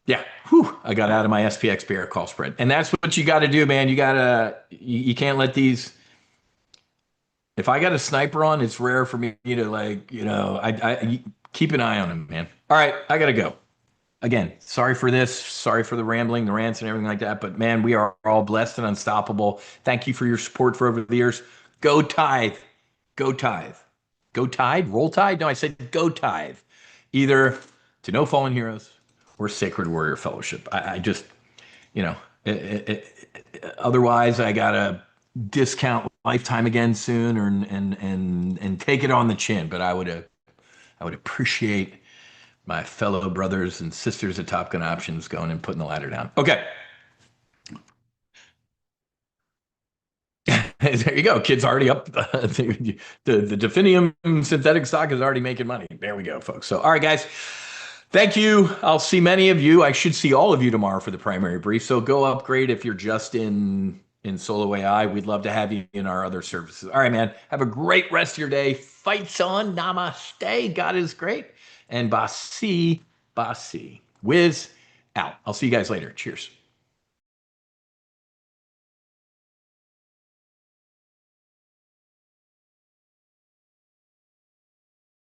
Yeah, whew, I got out of my SPX bear call spread. And that's what you got to do, man. You can't let these. If I got a sniper on, it's rare for me to I keep an eye on him, man. All right, I got to go. Again, sorry for this. Sorry for the rambling, the rants, and everything like that. But man, we are all blessed and unstoppable. Thank you for your support for over the years. Go tithe. Go tithe. Go tithe? Roll tide? No, I said go tithe. Either to No Fallen Heroes or Sacred Warrior Fellowship. I just, you know, otherwise I got to discount Lifetime again soon and take it on the chin. But I would appreciate my fellow brothers and sisters at Top Gun Options going and putting the ladder down. Okay. There you go. Kid's already up. The Definium synthetic stock is already making money. There we go, folks. So, all right, guys. Thank you. I'll see many of you. I should see all of you tomorrow for the primary brief. So go upgrade if you're just in Solo AI. We'd love to have you in our other services. All right, man. Have a great rest of your day. Fights on. Namaste. God is great. And Basi, Basi. Whiz out. I'll see you guys later. Cheers.